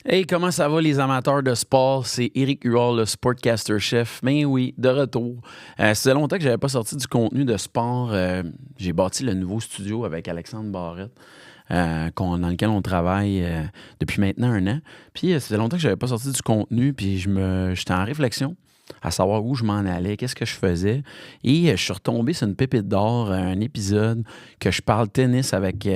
Hey, comment ça va les amateurs de sport? C'est Éric Huard, le Sportcaster-chef. Ben oui, de retour. Ça faisait longtemps que j'avais pas sorti du contenu de sport. J'ai bâti le nouveau studio avec Alexandre Barrette, dans lequel on travaille depuis maintenant 1 an. Puis ça faisait longtemps que j'avais pas sorti du contenu, puis j'étais en réflexion à savoir où je m'en allais, qu'est-ce que je faisais. Et je suis retombé sur une pépite d'or, un épisode que je parle tennis avec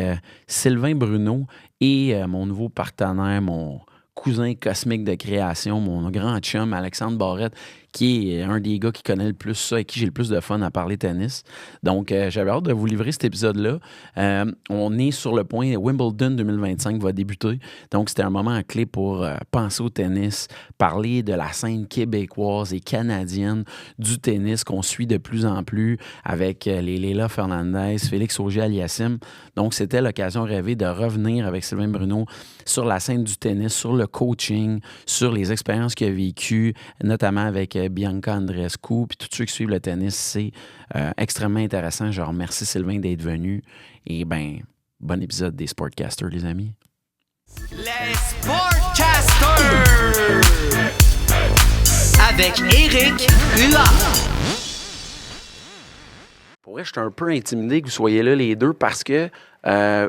Sylvain Bruno et mon nouveau partenaire, mon cousin cosmique de création, mon grand chum Alexandre Barrette, qui est un des gars qui connaît le plus ça et qui j'ai le plus de fun à parler tennis. Donc, j'avais hâte de vous livrer cet épisode-là. On est sur le point, Wimbledon 2025 va débuter. Donc, c'était un moment clé pour penser au tennis, parler de la scène québécoise et canadienne du tennis qu'on suit de plus en plus avec les Leila Fernandez, Félix Auger-Aliassime. Donc, c'était l'occasion rêvée de revenir avec Sylvain Bruno sur la scène du tennis, sur le coaching, sur les expériences qu'il a vécues, notamment avec Bianca Andreescu, puis tous ceux qui suivent le tennis. C'est extrêmement intéressant. Je remercie Sylvain d'être venu. Et bon épisode des Sportcasters, les amis. Les Sportcasters avec Éric Huard. Pour vrai, je suis un peu intimidé que vous soyez là les deux parce que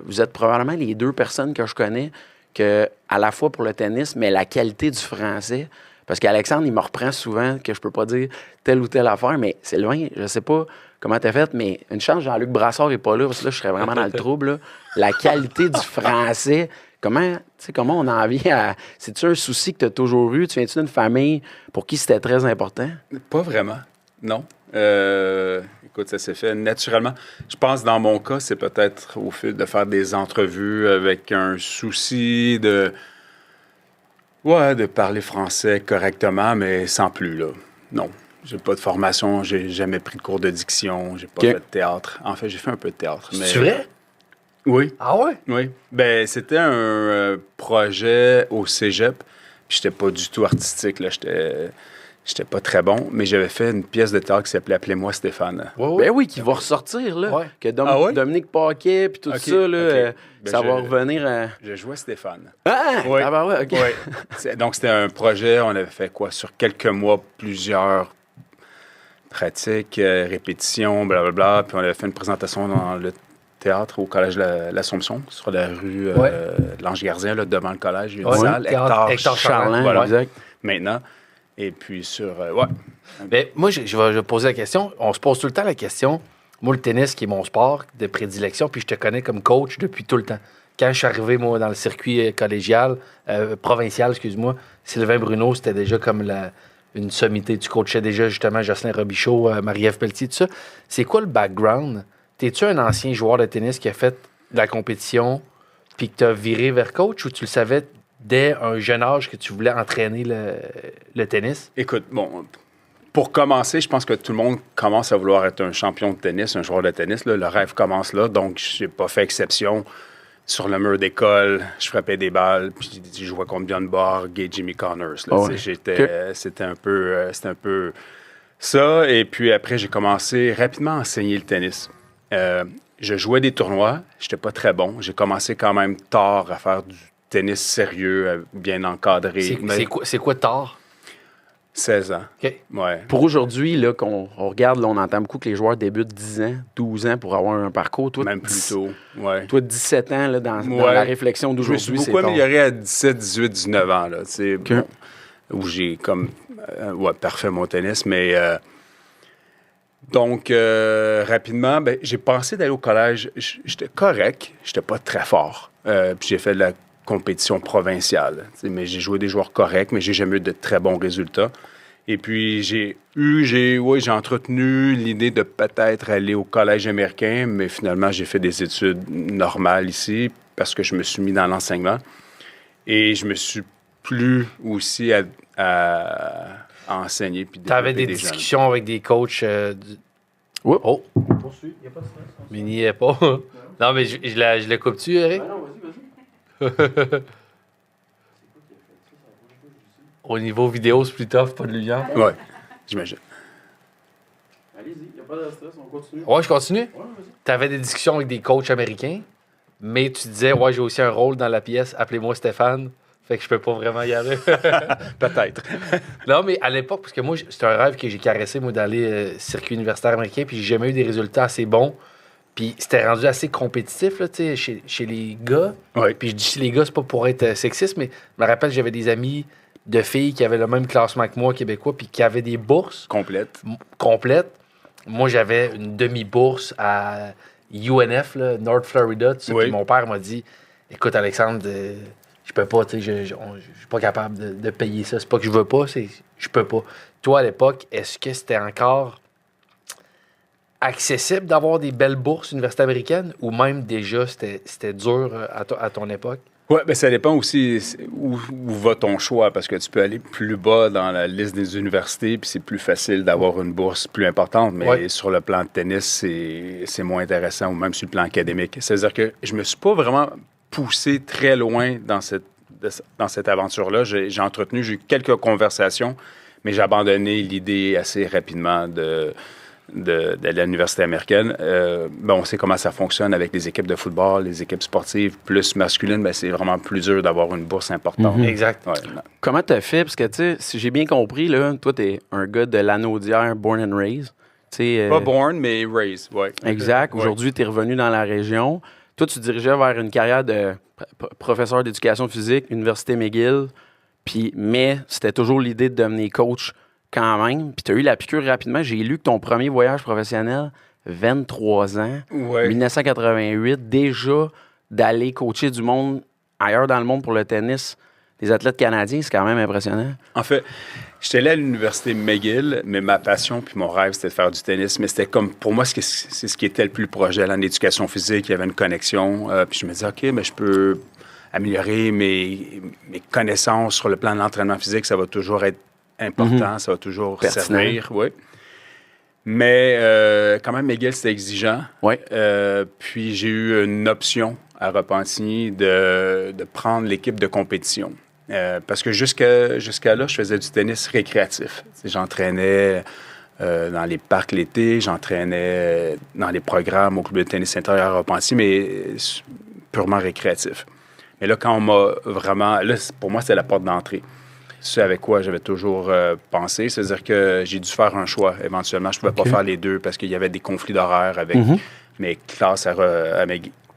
vous êtes probablement les deux personnes que je connais que, à la fois pour le tennis, mais la qualité du français. Parce qu'Alexandre, il me reprend souvent que je peux pas dire telle ou telle affaire, mais Sylvain, je sais pas comment t'as fait, mais une chance, Jean-Luc Brassard est pas là, parce que là, je serais vraiment dans le trouble. Là. La qualité du français, comment on en vient à... C'est-tu un souci que tu as toujours eu? Tu viens-tu d'une famille pour qui c'était très important? Pas vraiment, non. Écoute, ça s'est fait naturellement. Je pense dans mon cas, c'est peut-être au fil de faire des entrevues avec un souci de parler français correctement, mais sans plus, là. Non. J'ai pas de formation, j'ai jamais pris de cours de diction, j'ai pas fait de théâtre. En fait, j'ai fait un peu de théâtre. C'est vrai? Oui. Ah ouais? Oui. Ben, c'était un projet au cégep, puis j'étais pas du tout artistique, là. J'étais pas très bon, mais j'avais fait une pièce de théâtre qui s'appelait Appelez-moi Stéphane. Ben oui, qui va ressortir, là. Ouais. Que Dominique Paquet, puis tout ça, là, Ben, ça va revenir à... Je jouais Stéphane. Ah! Oui. Ah ben ouais, OK. Oui. Donc, c'était un projet, on avait fait quoi? Sur quelques mois, plusieurs pratiques, répétitions, blablabla, puis on avait fait une présentation dans le théâtre au Collège de l'Assomption, sur la rue de l'Ange-Gardien, là, devant le collège. Il y a une salle, Hector Charland, voilà, exact. maintenant. Et puis sur... Mais moi, je vais poser la question. On se pose tout le temps la question. Moi, le tennis, qui est mon sport de prédilection, puis je te connais comme coach depuis tout le temps. Quand je suis arrivé, moi, dans le circuit collégial, provincial, excuse-moi, Sylvain Bruno, c'était déjà comme une sommité. Tu coachais déjà, justement, Jocelyn Robichaud, Marie-Ève Pelletier, tout ça. C'est quoi le background? T'es-tu un ancien joueur de tennis qui a fait de la compétition puis que t'as viré vers coach, ou tu le savais dès un jeune âge que tu voulais entraîner le tennis? Écoute, bon, pour commencer, je pense que tout le monde commence à vouloir être un champion de tennis, un joueur de tennis. Là. Le rêve commence là, donc j'ai pas fait exception. Sur le mur d'école, je frappais des balles, puis je jouais contre Bjorn Borg et Jimmy Connors. Là, c'était un peu ça. Et puis après, j'ai commencé rapidement à enseigner le tennis. Je jouais des tournois, j'étais pas très bon. J'ai commencé quand même tard à faire du tennis sérieux, bien encadré. C'est quoi tard? 16 ans. OK. Ouais. Pour aujourd'hui, là, qu'on regarde, là, on entend beaucoup que les joueurs débutent 10 ans, 12 ans pour avoir un parcours. Toi, Même plus tôt. Ouais. Toi, 17 ans, là, dans la réflexion d'aujourd'hui, c'est Je me suis beaucoup amélioré à 17, 18, 19 ans, là, bon, où j'ai comme parfait mon tennis, mais donc rapidement, j'ai pensé d'aller au collège. J'étais correct, j'étais pas très fort. Puis j'ai fait de la compétition provinciale, mais j'ai joué des joueurs corrects, mais j'ai jamais eu de très bons résultats. Et puis j'ai entretenu l'idée de peut-être aller au collège américain, mais finalement j'ai fait des études normales ici parce que je me suis mis dans l'enseignement et je me suis plu aussi à enseigner. Tu avais des discussions avec des coachs Oui. Oh! Poursuis, il n'y a pas de stress. Mais il n'y est pas. Non, mais je le coupe-tu, Eric? Non, vas-y. Au niveau vidéo, c'est plus tough, pas de lumière. Oui, j'imagine. Allez-y, il n'y a pas de stress, on continue. Ouais, je continue. Ouais, vas-y. Tu avais des discussions avec des coachs américains, mais tu disais, ouais, j'ai aussi un rôle dans la pièce, appelez-moi Stéphane. Fait que je peux pas vraiment y aller. Peut-être. Non, mais à l'époque, parce que moi, c'était un rêve que j'ai caressé, moi, d'aller circuit universitaire américain, puis j'ai jamais eu des résultats assez bons. Puis c'était rendu assez compétitif, là, tu sais, chez les gars. Oui. Puis je dis chez les gars, c'est pas pour être sexiste, mais je me rappelle, j'avais des amis de filles qui avaient le même classement que moi, québécois, puis qui avaient des bourses Complète. complètes. Moi, j'avais une demi-bourse à UNF, là, North Florida, tout ça. Oui. Puis mon père m'a dit, écoute, Alexandre, je peux pas, tu sais, je suis pas capable de payer ça. C'est pas que je veux pas, c'est je peux pas. Toi, à l'époque, est-ce que c'était encore accessible d'avoir des belles bourses universités américaines ou même déjà c'était dur à ton époque? Oui, bien, ça dépend aussi où va ton choix, parce que tu peux aller plus bas dans la liste des universités, puis c'est plus facile d'avoir une bourse plus importante, mais sur le plan de tennis, c'est moins intéressant, ou même sur le plan académique. C'est-à-dire que je me suis pas vraiment poussé très loin dans cette aventure-là. J'ai eu quelques conversations, mais j'ai abandonné l'idée assez rapidement de l'université américaine. On sait comment ça fonctionne avec les équipes de football, les équipes sportives plus masculines. Ben, c'est vraiment plus dur d'avoir une bourse importante. Exact. Ouais, Comment t'as fait? Parce que, tu sais, si j'ai bien compris, là, toi, t'es un gars de Lanaudière, born and raised. Pas born, mais raised, oui. Exact. Aujourd'hui, t'es revenu dans la région. Toi, tu dirigeais vers une carrière de professeur d'éducation physique, Université McGill. Mais c'était toujours l'idée de devenir coach quand même. Puis tu as eu la piqûre rapidement. J'ai lu que ton premier voyage professionnel, 23 ans, 1988, déjà d'aller coacher du monde ailleurs dans le monde pour le tennis, des athlètes canadiens, c'est quand même impressionnant. En fait, j'étais allé à l'université McGill, mais ma passion puis mon rêve, c'était de faire du tennis. Mais c'était comme, pour moi, c'est ce qui était le plus proche. J'allais en éducation physique, il y avait une connexion. Puis je me disais, OK, mais je peux améliorer mes connaissances sur le plan de l'entraînement physique. Ça va toujours être important, ça va toujours pertinent. Servir. Oui. Mais quand même, McGill, c'était exigeant. Oui. Puis j'ai eu une option à Repentigny de prendre l'équipe de compétition. Parce que jusqu'à là, je faisais du tennis récréatif. J'entraînais dans les parcs l'été, j'entraînais dans les programmes au club de tennis intérieur à Repentigny, mais purement récréatif. Mais là, quand on m'a vraiment... Là, pour moi, c'était la porte d'entrée. C'est avec quoi j'avais toujours pensé. C'est-à-dire que j'ai dû faire un choix éventuellement. Je ne pouvais pas faire les deux parce qu'il y avait des conflits d'horaire avec mes classes à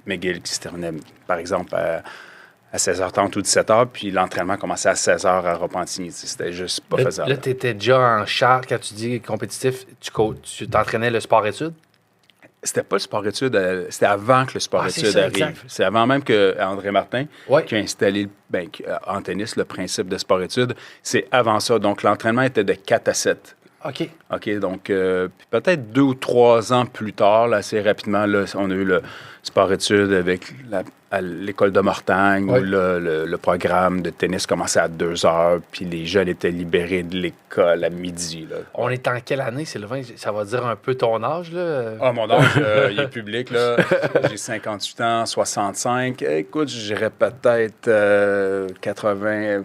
McGill qui se terminaient, par exemple, à 16h30 ou 17h, puis l'entraînement commençait à 16h à Repentigny. C'était juste pas faisable. Là, tu étais déjà en charge, quand tu dis compétitif, tu t'entraînais le sport-études? C'était pas le sport-études, c'était avant que le sport-études arrive. Exact. C'est avant même que André Martin Ouais. qui a installé en tennis le principe de sport-études. C'est avant ça. Donc, l'entraînement était de 4 à 7. OK. Donc, peut-être 2 ou 3 ans plus tard, là, assez rapidement, là, on a eu le sport-études avec à l'école de Mortagne, où le programme de tennis commençait à 2 heures, puis les jeunes étaient libérés de l'école à midi. Là. On est en quelle année, Sylvain? Ça va dire un peu ton âge, là? Ah, mon âge, il est public, là. J'ai 58 ans, 65. Écoute, je dirais peut-être 80...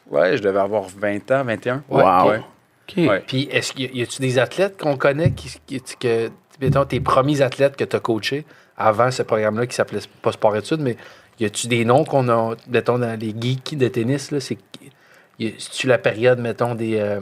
Ouais, je devais avoir 20 ans, 21. Ouais. Wow. Ouais. OK. Ouais. Puis, y a-tu des athlètes qu'on connaît mettons, tes premiers athlètes que tu as coachés avant ce programme-là qui s'appelait pas Sport-études, mais y a-tu des noms qu'on a, mettons, dans les geeks de tennis, là? C'est-tu la période, mettons, des...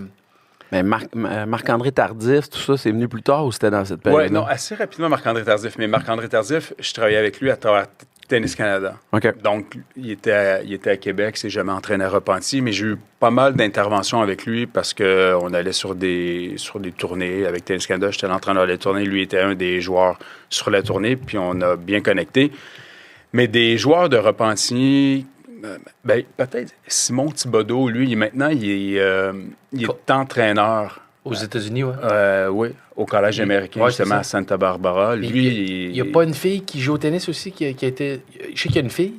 Mais Marc-André Tardif, tout ça, c'est venu plus tard ou c'était dans cette période? Oui, non, assez rapidement, Marc-André Tardif. Mais Marc-André Tardif, je travaillais avec lui à travers Tennis Canada. OK. Donc, il était à Québec, il s'est jamais entraîné à Repentigny, mais j'ai eu pas mal d'interventions avec lui parce qu'on allait sur des tournées avec Tennis Canada. J'étais l'entraîneur des tournées, lui était un des joueurs sur la tournée, puis on a bien connecté. Mais des joueurs de Repentigny, peut-être Simon Thibodeau, lui, maintenant, il est entraîneur. Aux États-Unis, oui. Au collège américain, justement, à Santa Barbara. Lui, il n'y a pas une fille qui joue au tennis aussi qui a été... Je sais qu'il y a une fille,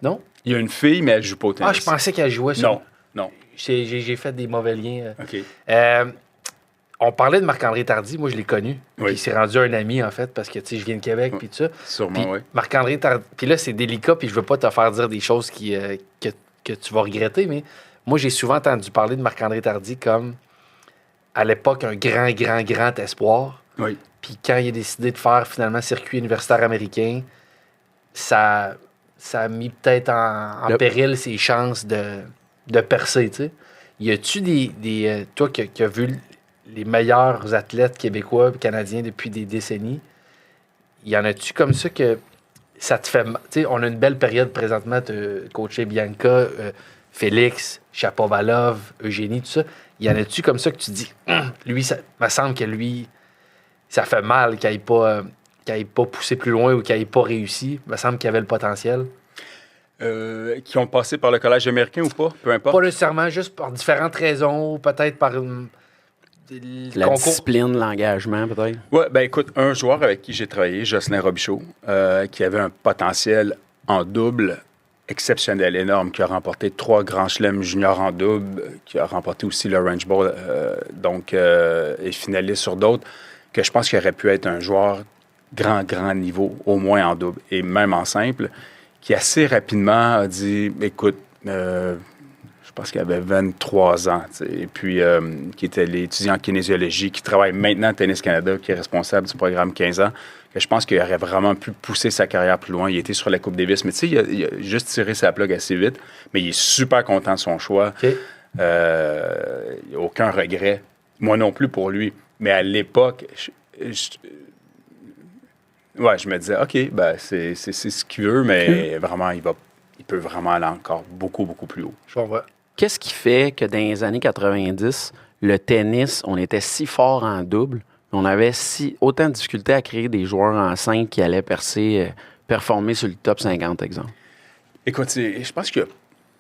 non? Il y a une fille, mais elle ne joue pas au tennis. Ah, je pensais qu'elle jouait ça. Non. J'ai fait des mauvais liens. OK. On parlait de Marc-André Tardy, moi je l'ai connu. Oui. Puis il s'est rendu un ami, en fait, parce que tu sais, je viens de Québec, puis tout ça. Sûrement, Puis oui. Marc-André Tardy, puis là, c'est délicat, puis je veux pas te faire dire des choses que tu vas regretter, mais moi, j'ai souvent entendu parler de Marc-André Tardy comme, à l'époque, un grand espoir. Oui. Puis quand il a décidé de faire, finalement, circuit universitaire américain, ça ça a mis peut-être en péril ses chances de percer, tu sais. Y a-tu toi qui as vu les meilleurs athlètes québécois et canadiens depuis des décennies, y en a-tu comme ça que ça te fait... Tu sais, on a une belle période présentement de coacher Bianca, Félix, Chapovalov, Eugénie, tout ça. Y en a-tu comme ça que tu dis, lui, ça me semble que lui, ça fait mal qu'il n'ait pas poussé plus loin ou qu'il n'ait pas réussi. Il me semble qu'il avait le potentiel. Qui ont passé par le collège américain ou pas, peu importe. Pas nécessairement, juste par différentes raisons, peut-être par la discipline, l'engagement, peut-être. Oui, ben écoute, un joueur avec qui j'ai travaillé, Jocelyn Robichaud, qui avait un potentiel en double exceptionnel, énorme, qui a remporté 3 grands chelems juniors en double, qui a remporté aussi le Range Bowl, et finaliste sur d'autres, que je pense qu'il aurait pu être un joueur grand niveau, au moins en double, et même en simple, qui assez rapidement a dit, écoute, je pense qu'il avait 23 ans, et puis qui était l'étudiant en kinésiologie, qui travaille maintenant à Tennis Canada, qui est responsable du programme 15 ans, que je pense qu'il aurait vraiment pu pousser sa carrière plus loin. Il était sur la Coupe Davis, mais tu sais, il a juste tiré sa plug assez vite, mais il est super content de son choix. Okay. Il n'y a aucun regret. Moi non plus pour lui. Mais à l'époque, je me disais, OK, ben c'est ce qu'il veut, mais vraiment, il peut vraiment aller encore beaucoup plus haut. Je comprends. Qu'est-ce qui fait que dans les années 90, le tennis, on était si fort en double, on avait autant de difficultés à créer des joueurs en 5 qui allaient performer sur le top 50, exemple? Écoute, je pense qu'il y a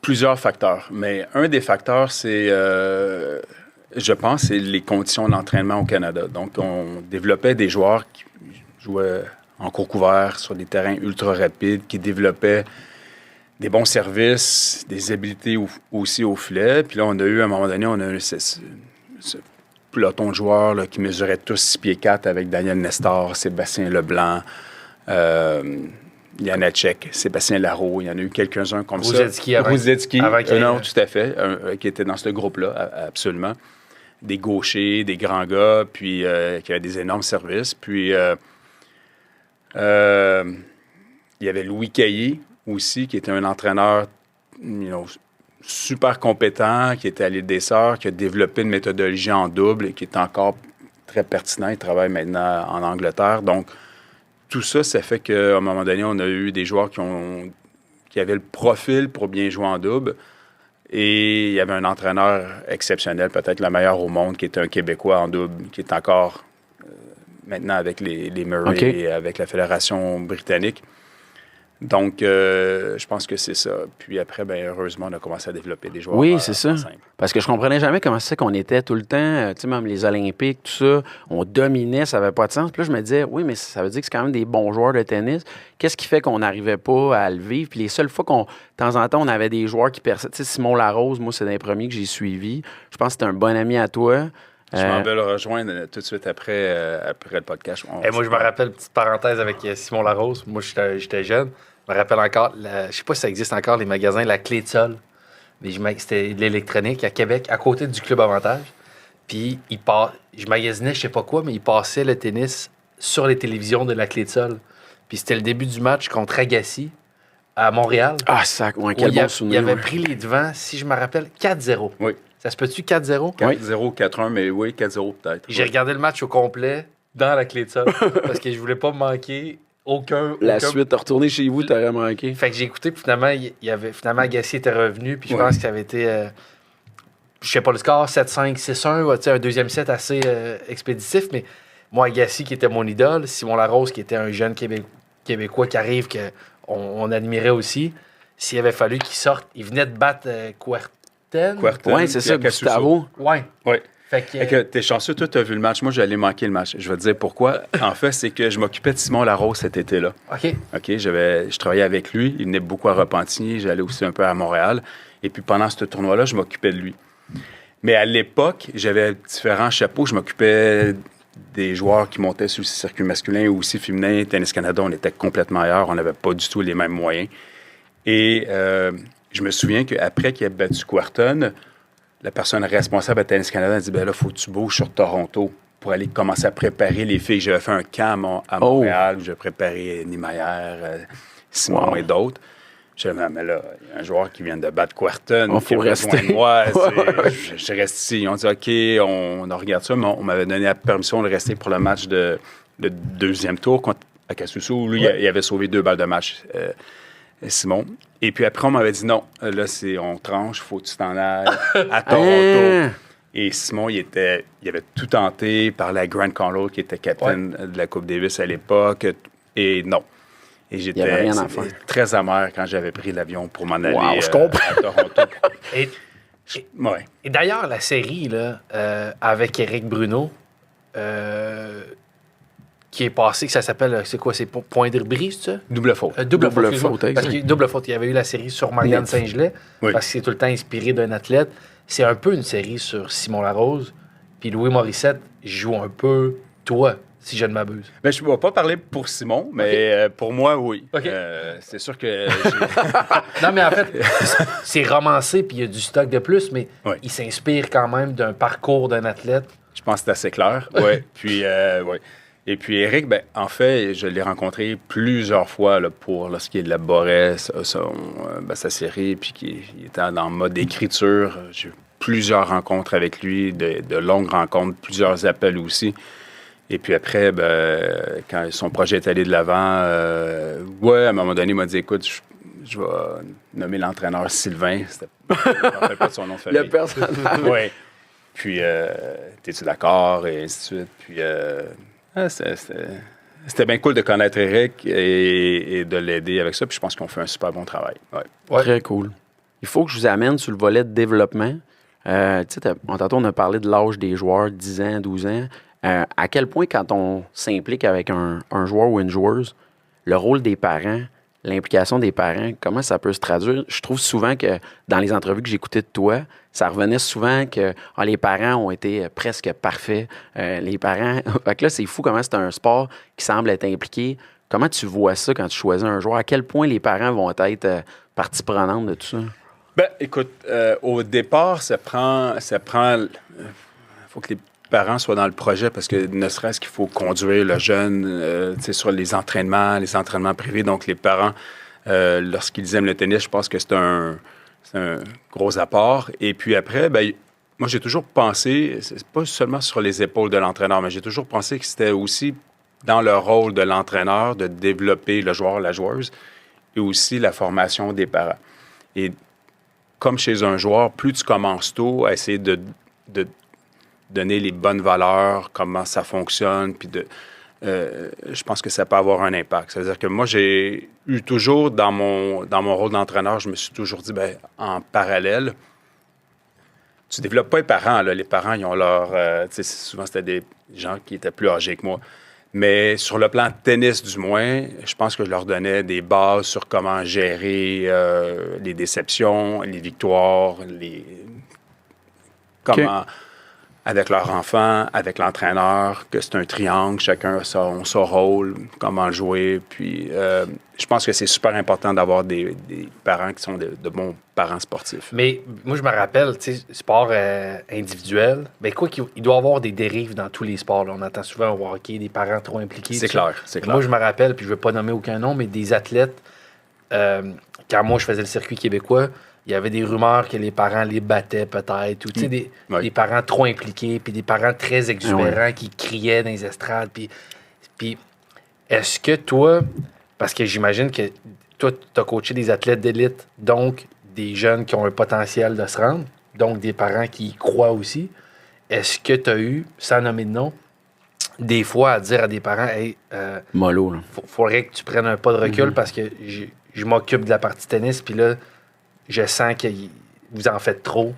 plusieurs facteurs, mais un des facteurs, c'est, je pense, c'est les conditions d'entraînement au Canada. Donc, on développait des joueurs qui jouaient en court couvert sur des terrains ultra rapides, qui développaient des bons services, des habiletés aussi au filet. Puis là, on a eu, à un moment donné, ce peloton de joueurs là, qui mesuraient tous 6 pieds 4 avec Daniel Nestor, Sébastien Leblanc, Janacek, Sébastien Larreau. Il y en a eu quelques-uns comme Ruzetsky ça. Ruzetsky, non, tout à fait, qui était dans ce groupe-là, absolument. Des gauchers, des grands gars, puis qui avaient des énormes services. Puis, il y avait Louis Caillé aussi, qui était un entraîneur super compétent, qui était à l'île des Sœurs, qui a développé une méthodologie en double et qui est encore très pertinent. Il travaille maintenant en Angleterre. Donc, tout ça, ça fait qu'à un moment donné, on a eu des joueurs qui avaient le profil pour bien jouer en double. Et il y avait un entraîneur exceptionnel, peut-être le meilleur au monde, qui était un Québécois en double, qui est encore maintenant avec les Murray et avec la Fédération britannique. Donc, je pense que c'est ça. Puis après, bien, heureusement, on a commencé à développer des joueurs. Oui, c'est ça. Parce que je comprenais jamais comment c'est qu'on était tout le temps, tu sais, même les Olympiques, tout ça, on dominait, ça n'avait pas de sens. Puis là, je me disais, oui, mais ça veut dire que c'est quand même des bons joueurs de tennis. Qu'est-ce qui fait qu'on n'arrivait pas à le vivre? Puis les seules fois de temps en temps, on avait des joueurs qui perçaient. Tu sais, Simon Larose, moi, c'est l'un des premiers que j'ai suivi. Je pense que c'était un bon ami à toi. Je m'en vais le rejoindre tout de suite après le podcast. Moi, je me rappelle, petite parenthèse avec Simon Larose. Moi, j'étais jeune. Je me rappelle encore, je sais pas si ça existe encore, les magasins La Clé de Sol. C'était de l'électronique à Québec, à côté du Club Avantage. Puis, je magasinais, je sais pas quoi, mais il passait le tennis sur les télévisions de La Clé de Sol. Puis, c'était le début du match contre Agassi à Montréal. Ah, ça, quel bon souvenir. Il avait pris les devants, si je me rappelle, 4-0. Oui. Ça se peut-tu 4-0? 4-0, 4-1, mais oui, 4-0 peut-être. J'ai regardé le match au complet dans La Clé de Sol parce que je voulais pas manquer la suite, t'as retourné chez vous, t'aurais manqué. Fait que j'ai écouté, puis finalement, Agassi était revenu, puis je pense que ça avait été, je sais pas le score, 7-5, 6-1, un deuxième set assez expéditif, mais moi, Agassi, qui était mon idole, Simon Larose, qui était un jeune Québécois qui arrive, qu'on admirait aussi, s'il avait fallu qu'il sorte, il venait de battre Kuerten. Oui, c'est ça, Gustavo. Oui. Fait que t'es chanceux, toi, t'as vu le match. Moi, j'allais manquer le match. Je vais te dire pourquoi. En fait, c'est que je m'occupais de Simon Larose cet été-là. OK, je travaillais avec lui. Il venait beaucoup à Repentigny. J'allais aussi un peu à Montréal. Et puis, pendant ce tournoi-là, je m'occupais de lui. Mais à l'époque, j'avais différents chapeaux. Je m'occupais des joueurs qui montaient sur le circuit masculin ou aussi féminin. Tennis Canada, on était complètement ailleurs. On n'avait pas du tout les mêmes moyens. Et je me souviens qu'après qu'il ait battu Kuerten, la personne responsable à Tennis Canada a dit, ben là, faut que tu bouges sur Toronto pour aller commencer à préparer les filles. J'avais fait un camp à Montréal où j'ai préparé Niemeyer, Simon et d'autres. Je dis, mais là, il y a un joueur qui vient de battre Quarton, On qui a faut besoin rester. de moi. Je reste ici. Ils ont dit, OK, on regarde ça, mais on m'avait donné la permission de rester pour le match de deuxième tour contre Akasusu, où lui, il avait sauvé 2 balles de match, Simon. Et puis après, on m'avait dit, non, là, on tranche, faut que tu t'en ailles à Toronto. Et Simon, il avait tout tenté, parlait à Grant Conroe, qui était capitaine de la Coupe Davis à l'époque, et non. Et Il y avait rien à c'était faire. très amer quand j'avais pris l'avion pour m'en aller Wow, je comprends. à Toronto. Et, Ouais. et d'ailleurs, la série là, avec Éric Bruno, qui est passée, que ça s'appelle, c'est quoi, c'est Point d'Irbris, c'est ça? Double faute. Double faute, faute, excuse-moi. Parce exact. que double faute, il y avait eu la série sur Marianne Oui. Saint-Gelais, Oui. parce que c'est tout le temps inspiré d'un athlète. C'est un peu une série sur Simon Larose, puis Louis Morissette joue un peu toi, si je ne m'abuse. Ben, je ne vais pas parler pour Simon, mais pour moi, oui. OK. C'est sûr que Non, mais en fait, c'est romancé, puis il y a du stock de plus, mais Oui. il s'inspire quand même d'un parcours d'un athlète. je pense que c'est assez clair. Ouais. Puis, ouais. Et puis, Eric, ben, en fait, je l'ai rencontré plusieurs fois là, lorsqu'il élaborait sa série, puis qu'il était en mode écriture. J'ai eu plusieurs rencontres avec lui, de longues rencontres, plusieurs appels aussi. Et puis après, ben, quand son projet est allé de l'avant, à un moment donné, il m'a dit, écoute, je vais nommer l'entraîneur Sylvain. Je ne me rappelle pas de son nom de famille. Le personnage. Oui. Puis, t'es-tu d'accord? Et ainsi de suite. Puis, c'était bien cool de connaître Eric et de l'aider avec ça. Puis, je pense qu'on fait un super bon travail. Ouais. Ouais. Très cool. Il faut que je vous amène sur le volet de développement. Tu sais, tantôt, on a parlé de l'âge des joueurs, 10 ans, 12 ans. À quel point, quand on s'implique avec un joueur ou une joueuse, le rôle des parents, l'implication des parents, comment ça peut se traduire? Je trouve souvent que dans les entrevues que j'écoutais de toi, ça revenait souvent que les parents ont été presque parfaits. Les parents... Fait que là, c'est fou comment c'est un sport qui semble être impliqué. Comment tu vois ça quand tu choisis un joueur? À quel point les parents vont être partie prenante de tout ça? Ben, écoute, au départ, ça prend faut que les parents soient dans le projet parce que ne serait-ce qu'il faut conduire le jeune sur les entraînements privés. Donc, les parents, lorsqu'ils aiment le tennis, je pense que c'est un gros apport. Et puis après, ben, moi, j'ai toujours pensé, c'est pas seulement sur les épaules de l'entraîneur, mais j'ai toujours pensé que c'était aussi dans le rôle de l'entraîneur de développer le joueur, la joueuse, et aussi la formation des parents. Et comme chez un joueur, plus tu commences tôt à essayer de donner les bonnes valeurs, comment ça fonctionne, puis je pense que ça peut avoir un impact. C'est-à-dire que moi, j'ai eu toujours, dans mon rôle d'entraîneur, je me suis toujours dit, ben, en parallèle, tu développes pas les parents. Là. Les parents, ils ont leur... souvent, c'était des gens qui étaient plus âgés que moi. Mais sur le plan tennis, du moins, je pense que je leur donnais des bases sur comment gérer les déceptions, les victoires, comment, avec leur enfant, avec l'entraîneur, que c'est un triangle, chacun a son rôle, comment le jouer. Puis, je pense que c'est super important d'avoir des parents qui sont de bons parents sportifs. Mais moi, je me rappelle, tu sais, sport individuel, ben quoi qu'il doit y avoir des dérives dans tous les sports. Là. On entend souvent au hockey des parents trop impliqués. C'est tout ça. clair, c'est clair. Moi, je me rappelle, puis je ne veux pas nommer aucun nom, mais des athlètes, quand moi, je faisais le circuit québécois, il y avait des rumeurs que les parents les battaient peut-être, ou tu sais, des parents trop impliqués, puis des parents très exubérants qui criaient dans les estrades. Puis est-ce que toi, parce que j'imagine que toi, tu as coaché des athlètes d'élite, donc des jeunes qui ont un potentiel de se rendre, donc des parents qui y croient aussi, est-ce que tu as eu, sans nommer de nom, des fois à dire à des parents, hey, mollo, là. faudrait que tu prennes un pas de recul parce que je m'occupe de la partie tennis, puis là, je sens que vous en faites trop.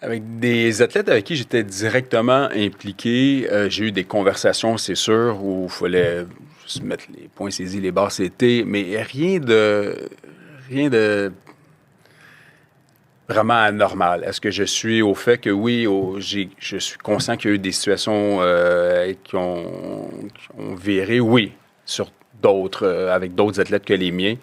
Avec des athlètes avec qui j'étais directement impliqué, j'ai eu des conversations, c'est sûr, où il fallait se mettre les points saisis, les barres c'était, mais rien de vraiment anormal. Est-ce que je suis au fait que oui, je suis conscient qu'il y a eu des situations qui ont viré? Oui, sur d'autres, avec d'autres athlètes que les miens.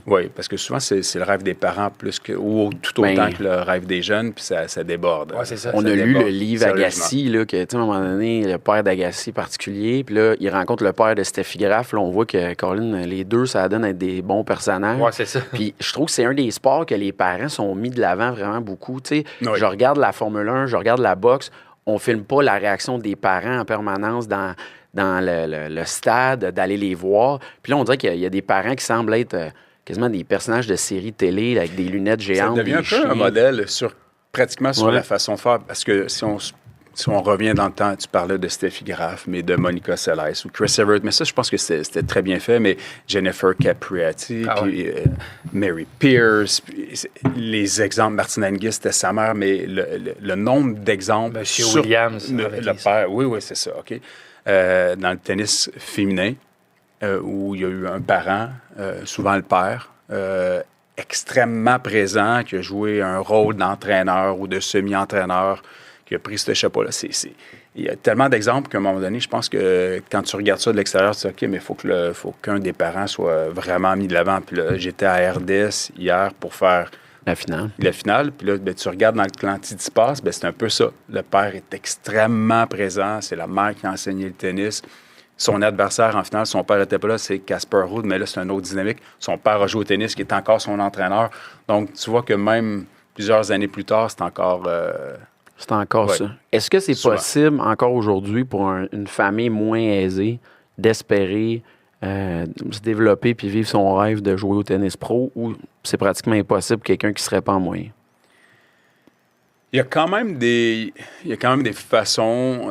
Oui, parce que souvent, c'est le rêve des parents plus que, ou tout autant que le rêve des jeunes, puis ça déborde. Ouais, c'est ça. On Ça a lu déborde, le livre Agassi, là, que, tu sais, à un moment donné, le père d'Agassi particulier, puis là, il rencontre le père de Steffi Graf. Là, on voit que, Colin, les deux, ça donne à être des bons personnages. Ouais, c'est ça. Puis je trouve que c'est un des sports que les parents sont mis de l'avant vraiment beaucoup. Tu sais, Oui. je regarde la Formule 1, je regarde la boxe, on filme pas la réaction des parents en permanence dans le stade, d'aller les voir. Puis là, on dirait qu'il y a des parents qui semblent être quasiment des personnages de séries télé là, avec des lunettes géantes. Ça devient un peu un modèle pratiquement sur la façon de faire. Parce que si on revient dans le temps, tu parlais de Steffi Graf, mais de Monica Seles ou Chris Evert. Mais ça, je pense que c'était très bien fait. Mais Jennifer Capriati, puis Mary Pierce, puis les exemples, Martin Hingis, c'était sa mère, mais le nombre d'exemples... Monsieur Williams. Le père, oui, c'est ça, OK. Dans le tennis féminin, où il y a eu un parent, souvent le père, extrêmement présent, qui a joué un rôle d'entraîneur ou de semi-entraîneur, qui a pris ce chapeau-là. Il y a tellement d'exemples qu'à un moment donné, je pense que quand tu regardes ça de l'extérieur, tu dis « OK, mais il faut qu'un des parents soit vraiment mis de l'avant. » Puis là, j'étais à RDS hier pour faire la finale. Puis là, tu regardes dans le clan Tsitsipas, c'est un peu ça. Le père est extrêmement présent. C'est la mère qui a enseigné le tennis. Son adversaire en finale, son père n'était pas là, c'est Casper Ruud, mais là, c'est une autre dynamique. Son père a joué au tennis, qui est encore son entraîneur. Donc, tu vois que même plusieurs années plus tard, c'est encore... C'est encore ça. Est-ce que c'est possible, encore aujourd'hui, pour une famille moins aisée, d'espérer se développer puis vivre son rêve de jouer au tennis pro, ou c'est pratiquement impossible pour quelqu'un qui ne serait pas en moyen? Il y a quand même des façons...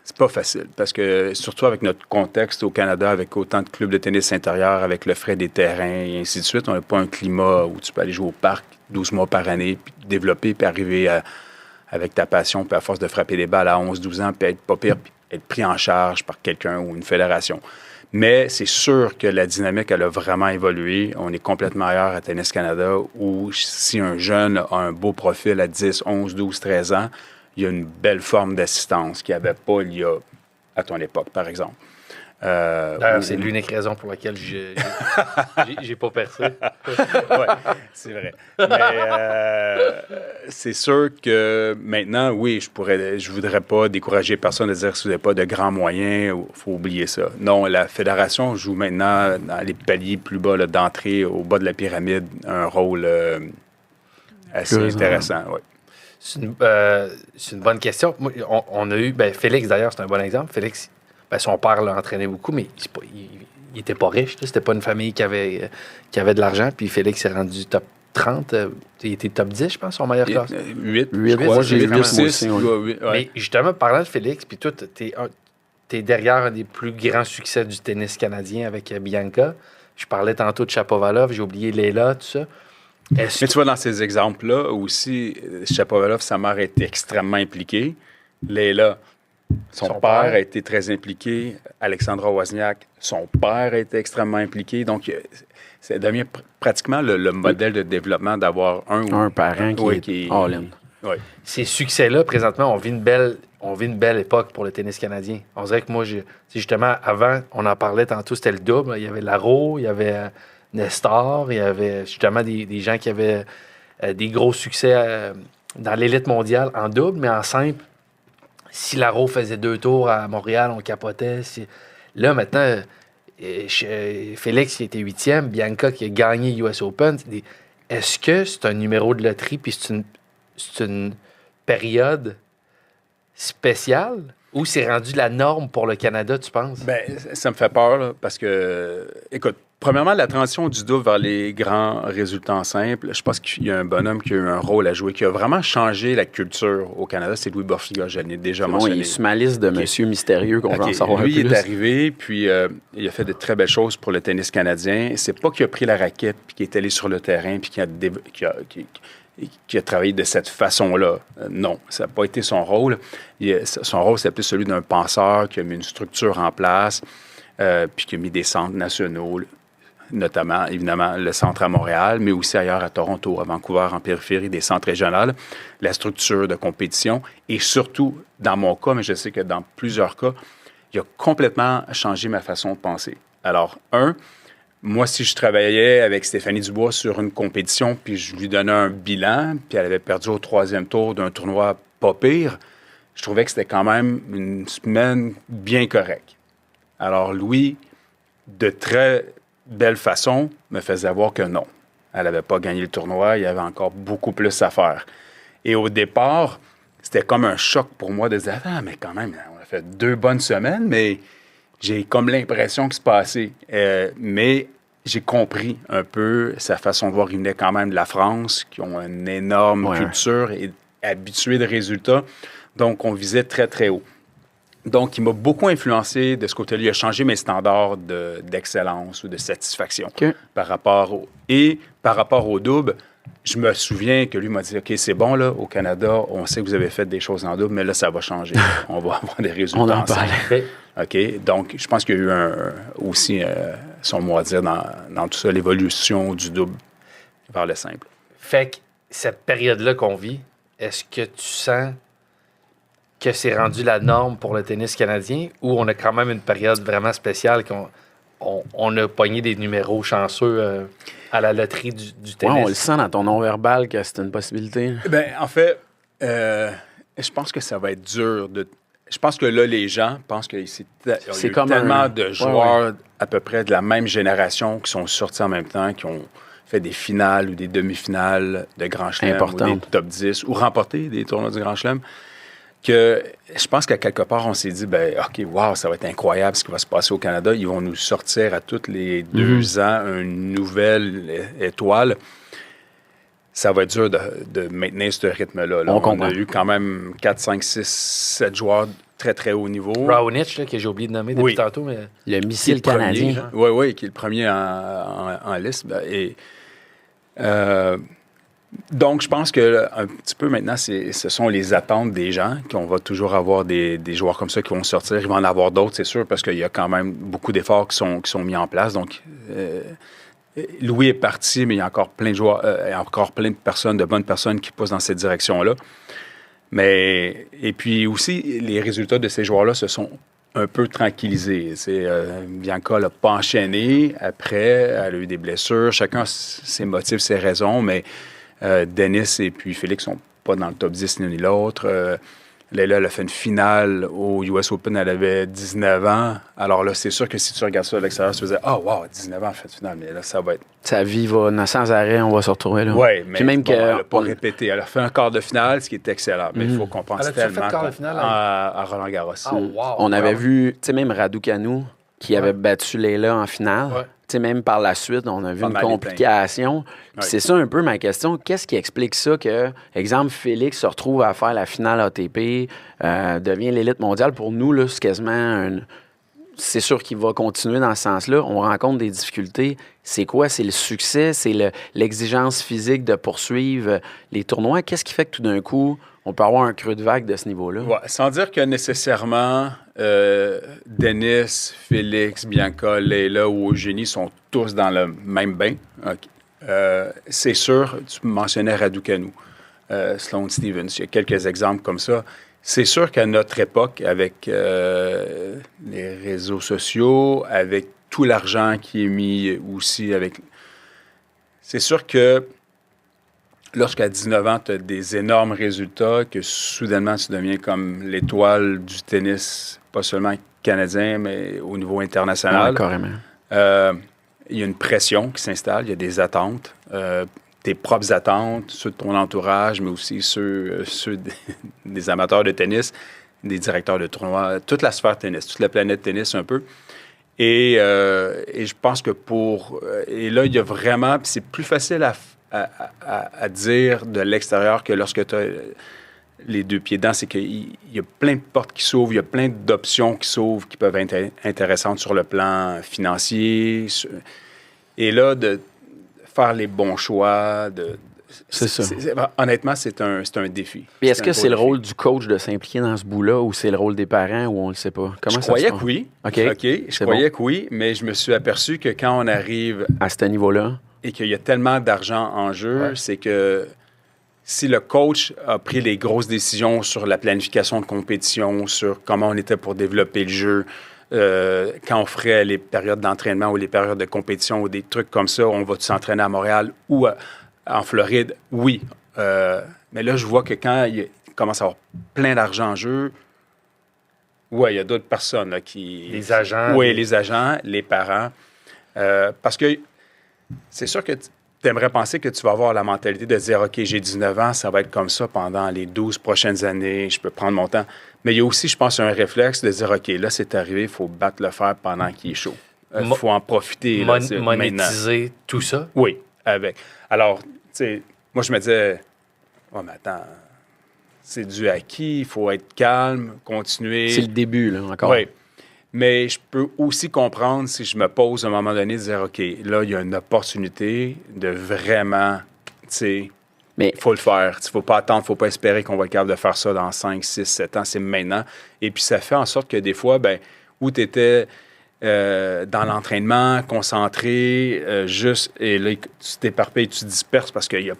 c'est pas facile, parce que surtout avec notre contexte au Canada, avec autant de clubs de tennis intérieur, avec le frais des terrains et ainsi de suite, on n'a pas un climat où tu peux aller jouer au parc 12 mois par année, puis développer, puis arriver avec ta passion, puis à force de frapper des balles à 11-12 ans, puis être pas pire, puis être pris en charge par quelqu'un ou une fédération. Mais c'est sûr que la dynamique, elle a vraiment évolué. On est complètement ailleurs à Tennis Canada, où si un jeune a un beau profil à 10, 11, 12, 13 ans, il y a une belle forme d'assistance qu'il n'y avait pas à ton époque, par exemple. D'ailleurs, c'est l'unique raison pour laquelle j'ai pas percé. Oui, c'est vrai. Mais c'est sûr que maintenant, oui, je voudrais pas décourager personne de dire que si vous n'avez pas de grands moyens, il faut oublier ça. Non, la fédération joue maintenant dans les paliers plus bas d'entrée, au bas de la pyramide, un rôle assez intéressant. Oui. C'est une bonne question. Moi, on a eu... Félix, d'ailleurs, c'est un bon exemple. Félix, son père l'a entraîné beaucoup, mais il était pas riche. C'était pas une famille qui avait de l'argent. Puis Félix s'est rendu top 30. Il était top 10, je pense, son meilleur classe. 8, je crois. J'ai 8 ou 6. Mais justement, parlant de Félix, puis toi, t'es derrière un des plus grands succès du tennis canadien avec Bianca. Je parlais tantôt de Chapovalov, j'ai oublié Leila, tout ça. Mais tu vois, dans ces exemples-là, aussi, Chapovalov, sa mère a été extrêmement impliquée. Leila, son père a été très impliqué. Alexandra Wozniak, son père a été extrêmement impliqué. Donc, ça devient pratiquement le modèle de développement d'avoir un parent qui est all-in. Oui. Ces succès-là, présentement, on vit une belle époque pour le tennis canadien. On dirait que moi, justement, avant, on en parlait tantôt, c'était le double. Il y avait Laro, il y avait Nestor, il y avait justement des gens qui avaient des gros succès dans l'élite mondiale en double, mais en simple, si Laro faisait 2 tours à Montréal, on capotait. Là, maintenant, Félix qui était 8e, Bianca qui a gagné US Open. Est-ce que c'est un numéro de loterie puis c'est une période spéciale ou c'est rendu la norme pour le Canada, tu penses? Bien, ça me fait peur, là, parce que, écoute, premièrement, la transition du double vers les grands résultats en simple, je pense qu'il y a un bonhomme qui a eu un rôle à jouer, qui a vraiment changé la culture au Canada, c'est Louis Borfiga, je l'ai déjà mentionné. Il est sur ma liste de monsieur mystérieux qu'on va en savoir lui, plus. Il est arrivé, puis il a fait de très belles choses pour le tennis canadien. C'est pas qu'il a pris la raquette, puis qu'il est allé sur le terrain, puis qui a travaillé de cette façon-là. Non, ça n'a pas été son rôle. Son rôle, c'est plus celui d'un penseur qui a mis une structure en place, puis qui a mis des centres nationaux, notamment, évidemment, le centre à Montréal, mais aussi ailleurs à Toronto, à Vancouver, en périphérie, des centres régionaux, la structure de compétition, et surtout, dans mon cas, mais je sais que dans plusieurs cas, il a complètement changé ma façon de penser. Alors, moi, si je travaillais avec Stéphanie Dubois sur une compétition, puis je lui donnais un bilan, puis elle avait perdu au 3e tour d'un tournoi pas pire, je trouvais que c'était quand même une semaine bien correcte. Alors, Louis, de très belle façon, me faisait voir que non. Elle n'avait pas gagné le tournoi, il y avait encore beaucoup plus à faire. Et au départ, c'était comme un choc pour moi de se dire « Ah, mais quand même, on a fait 2 bonnes semaines, mais j'ai comme l'impression que c'est passé. » Mais j'ai compris un peu sa façon de voir. Il venait quand même de la France, qui ont une énorme culture et habitués de résultats. Donc, on visait très, très haut. Donc, il m'a beaucoup influencé de ce côté-là. Il a changé mes standards d'excellence ou de satisfaction par rapport au double. Je me souviens que lui m'a dit « OK, c'est bon, là, au Canada, on sait que vous avez fait des choses en double, mais là, ça va changer. On va avoir des résultats On en ensemble. parle. » OK? Donc, je pense qu'il y a eu aussi son mot à dire dans tout ça, l'évolution du double vers le simple. Fait que cette période-là qu'on vit, est-ce que tu sens que c'est rendu la norme pour le tennis canadien ou on a quand même une période vraiment spéciale qu'on a pogné des numéros chanceux à la loterie du tennis? Ouais, on le sent dans ton non-verbal que c'est une possibilité. Bien, en fait, je pense que ça va être dur de... Je pense que là, les gens pensent que c'est comme tellement de joueurs à peu près de la même génération qui sont sortis en même temps, qui ont fait des finales ou des demi-finales de Grand Chelem ou des top 10 ou remporté des tournois du Grand Chelem, que je pense qu'à quelque part, on s'est dit, ben OK, wow, ça va être incroyable ce qui va se passer au Canada. Ils vont nous sortir à tous les 2 ans une nouvelle étoile. Ça va être dur de maintenir ce rythme-là. Là, on a eu quand même 4, 5, 6, 7 joueurs très, très haut niveau. Raonic, que j'ai oublié de nommer depuis tantôt. Mais... Le missile canadien. Oui, qui est le premier en liste. Donc, je pense que un petit peu maintenant, ce sont les attentes des gens, qu'on va toujours avoir des joueurs comme ça qui vont sortir. Il va en avoir d'autres, c'est sûr, parce qu'il y a quand même beaucoup d'efforts qui sont mis en place. Donc, Louis est parti, mais il y a encore plein de joueurs, encore plein de personnes, de bonnes personnes qui poussent dans cette direction-là. Et puis aussi, les résultats de ces joueurs-là se sont un peu tranquillisés. Bianca l'a pas enchaîné. Après, elle a eu des blessures. Chacun a ses motifs, ses raisons, mais Denis et puis Félix sont pas dans le top 10 ni l'autre. Leila, elle a fait une finale au US Open, elle avait 19 ans. Alors là, c'est sûr que si tu regardes ça à l'extérieur, tu te disais « Ah, wow, 19 ans, elle fait une finale. » Mais là, ça va être... Sa vie va sans arrêt, on va se retrouver là. Oui, mais puis même bon, elle n'a pas répété. Elle a fait un quart de finale, ce qui est excellent. Mais il faut qu'on pense tellement fait quart de finale, à Roland-Garros. Oh, wow, on avait vu, tu sais, même Raducanu, qui avait battu Leila en finale. Ouais. Tu sais, même par la suite, on a vu une complication. C'est ça un peu ma question. Qu'est-ce qui explique ça que, exemple, Félix se retrouve à faire la finale ATP, devient l'élite mondiale? Pour nous, là, c'est quasiment c'est sûr qu'il va continuer dans ce sens-là. On rencontre des difficultés. C'est quoi? C'est le succès? C'est l'exigence physique de poursuivre les tournois? Qu'est-ce qui fait que tout d'un coup, on peut avoir un creux de vague de ce niveau-là? Ouais, sans dire que nécessairement Denis, Félix, Bianca, Leila ou Eugénie sont tous dans le même bain. Okay. C'est sûr, tu mentionnais Raducanu, Sloane Stephens, il y a quelques exemples comme ça. C'est sûr qu'à notre époque, avec les réseaux sociaux, avec tout l'argent qui est mis aussi avec... C'est sûr que lorsqu'à 19 ans, tu as des énormes résultats, que soudainement, tu deviens comme l'étoile du tennis, pas seulement canadien, mais au niveau international. Ouais, carrément. Il y a une pression qui s'installe, il y a des attentes, tes propres attentes, ceux de ton entourage, mais aussi ceux des amateurs de tennis, des directeurs de tournois, toute la sphère tennis, toute la planète tennis un peu. Et je pense que et là, il y a vraiment... Puis c'est plus facile à dire de l'extérieur que lorsque tu as les 2 pieds dedans, c'est qu'il y a plein de portes qui s'ouvrent, il y a plein d'options qui s'ouvrent qui peuvent être intéressantes sur le plan financier. Et là, de faire les bons choix, c'est ça. Honnêtement, c'est un défi. Et est-ce que c'est le rôle du coach de s'impliquer dans ce bout-là ou c'est le rôle des parents ou on le sait pas? Comment je croyais que oui. OK. Je croyais que oui, mais je me suis aperçu que quand on arrive à ce niveau-là et qu'il y a tellement d'argent en jeu, c'est que si le coach a pris les grosses décisions sur la planification de compétition, sur comment on était pour développer le jeu, quand on ferait les périodes d'entraînement ou les périodes de compétition ou des trucs comme ça, on va s'entraîner à Montréal ou en Floride, oui. Mais là, je vois que quand il commence à avoir plein d'argent en jeu, oui, il y a d'autres personnes là, qui... Les agents. Oui, les agents, les parents. Parce que c'est sûr que tu aimerais penser que tu vas avoir la mentalité de dire, OK, j'ai 19 ans, ça va être comme ça pendant les 12 prochaines années, je peux prendre mon temps. Mais il y a aussi, je pense, un réflexe de dire, OK, là, c'est arrivé, il faut battre le fer pendant qu'il est chaud. Il faut en profiter. Là, monétiser maintenant. tout ça? Oui, avec. Alors, tu sais, moi, je me disais, oh, mais attends, c'est dû à qui? Il faut être calme, continuer. C'est le début, là, encore. Oui. Mais je peux aussi comprendre si je me pose à un moment donné de dire, OK, là, il y a une opportunité de vraiment, tu sais, il faut le faire. Il ne faut pas attendre, il ne faut pas espérer qu'on va être capable de faire ça dans 5, 6, 7 ans. C'est maintenant. Et puis, ça fait en sorte que des fois, ben, où tu étais dans l'entraînement, concentré, juste, et là, tu t'éparpilles, tu te disperses parce qu'il y a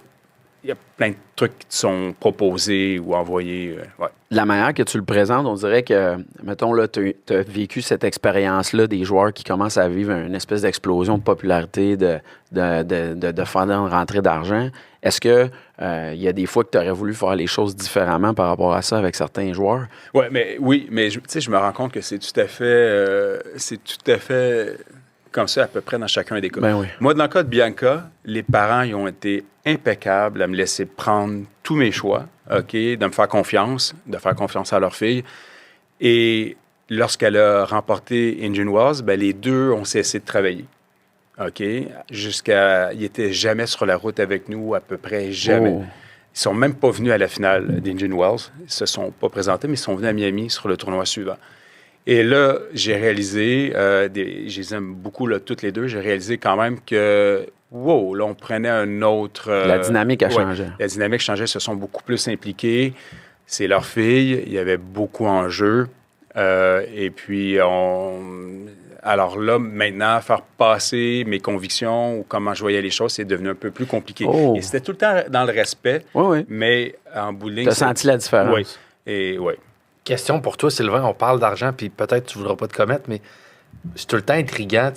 plein de trucs qui te sont proposés ou envoyés. Ouais. La manière que tu le présentes, on dirait que, mettons, là, tu as vécu cette expérience-là des joueurs qui commencent à vivre une espèce d'explosion de popularité, de faire une rentrée d'argent. Est-ce que il y a des fois que tu aurais voulu faire les choses différemment par rapport à ça avec certains joueurs? Oui, mais tu sais, je me rends compte que c'est tout à fait comme ça à peu près dans chacun des cas. Ben oui. Moi, dans le cas de Bianca, les parents ils ont été impeccables à me laisser prendre tous mes choix, OK, de me faire confiance à leur fille. Et lorsqu'elle a remporté Indian Wells, ben, les deux ont cessé de travailler. OK? Ils n'étaient jamais sur la route avec nous, à peu près jamais. Oh. Ils sont même pas venus à la finale d'Indian Wells. Ils se sont pas présentés, mais ils sont venus à Miami sur le tournoi suivant. Et là, j'ai réalisé, je les aime beaucoup, là, toutes les deux, j'ai réalisé quand même que, wow, là, on prenait un autre... La dynamique a changé. La dynamique changeait, ils se sont beaucoup plus impliqués. C'est leur fille, il y avait beaucoup en jeu. Et puis, alors là, maintenant, faire passer mes convictions ou comment je voyais les choses, c'est devenu un peu plus compliqué. Oh. Et c'était tout le temps dans le respect, Oui. mais en bout de ligne... Tu as senti la différence? Oui. Et oui. Question pour toi, Sylvain. On parle d'argent, puis peut-être tu ne voudras pas te commettre, mais c'est tout le temps intriguant.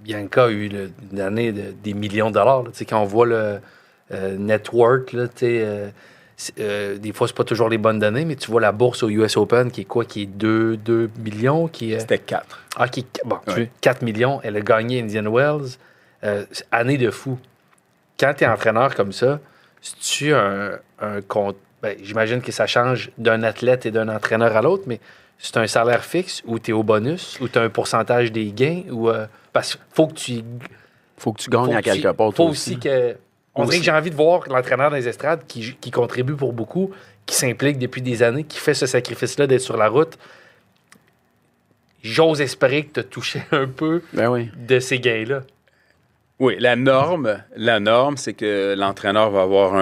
Bianca a eu une année des millions de dollars. Là, quand on voit le network, là, des fois, c'est pas toujours les bonnes données, mais tu vois la bourse au US Open qui est quoi? Qui est 2 millions? C'était 4. Ah, bon, tu veux, 4 millions. Elle a gagné Indian Wells. Année de fou. Quand tu es entraîneur comme ça, c'est-tu un compte? Ben, j'imagine que ça change d'un athlète et d'un entraîneur à l'autre, mais c'est un salaire fixe ou tu es au bonus ou tu as un pourcentage des gains ou parce qu'il faut que tu gagnes à quelque part. Faut aussi que on dirait que j'ai envie de voir l'entraîneur des estrades qui contribue pour beaucoup, qui s'implique depuis des années, qui fait ce sacrifice-là d'être sur la route. J'ose espérer que tu as touché un peu de ces gains-là. Oui, la norme, c'est que l'entraîneur va avoir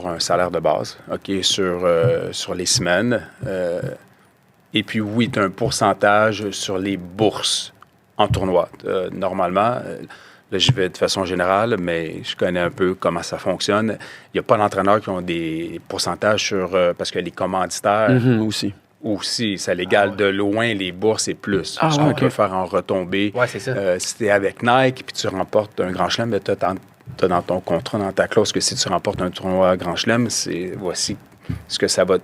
un salaire de base, OK, sur les semaines. Et puis, oui, tu as un pourcentage sur les bourses en tournoi. Normalement, là, je vais de façon générale, mais je connais un peu comment ça fonctionne. Il n'y a pas d'entraîneurs qui ont des pourcentages sur... parce que les commanditaires... Aussi, ça l'égale de loin les bourses et plus. Ce qu'on peut faire en retombée. Oui, c'est ça. Si tu es avec Nike puis tu remportes un Grand Chelem, tu as dans ton contrat, dans ta clause, que si tu remportes un tournoi Grand Chelem, voici ce que ça va...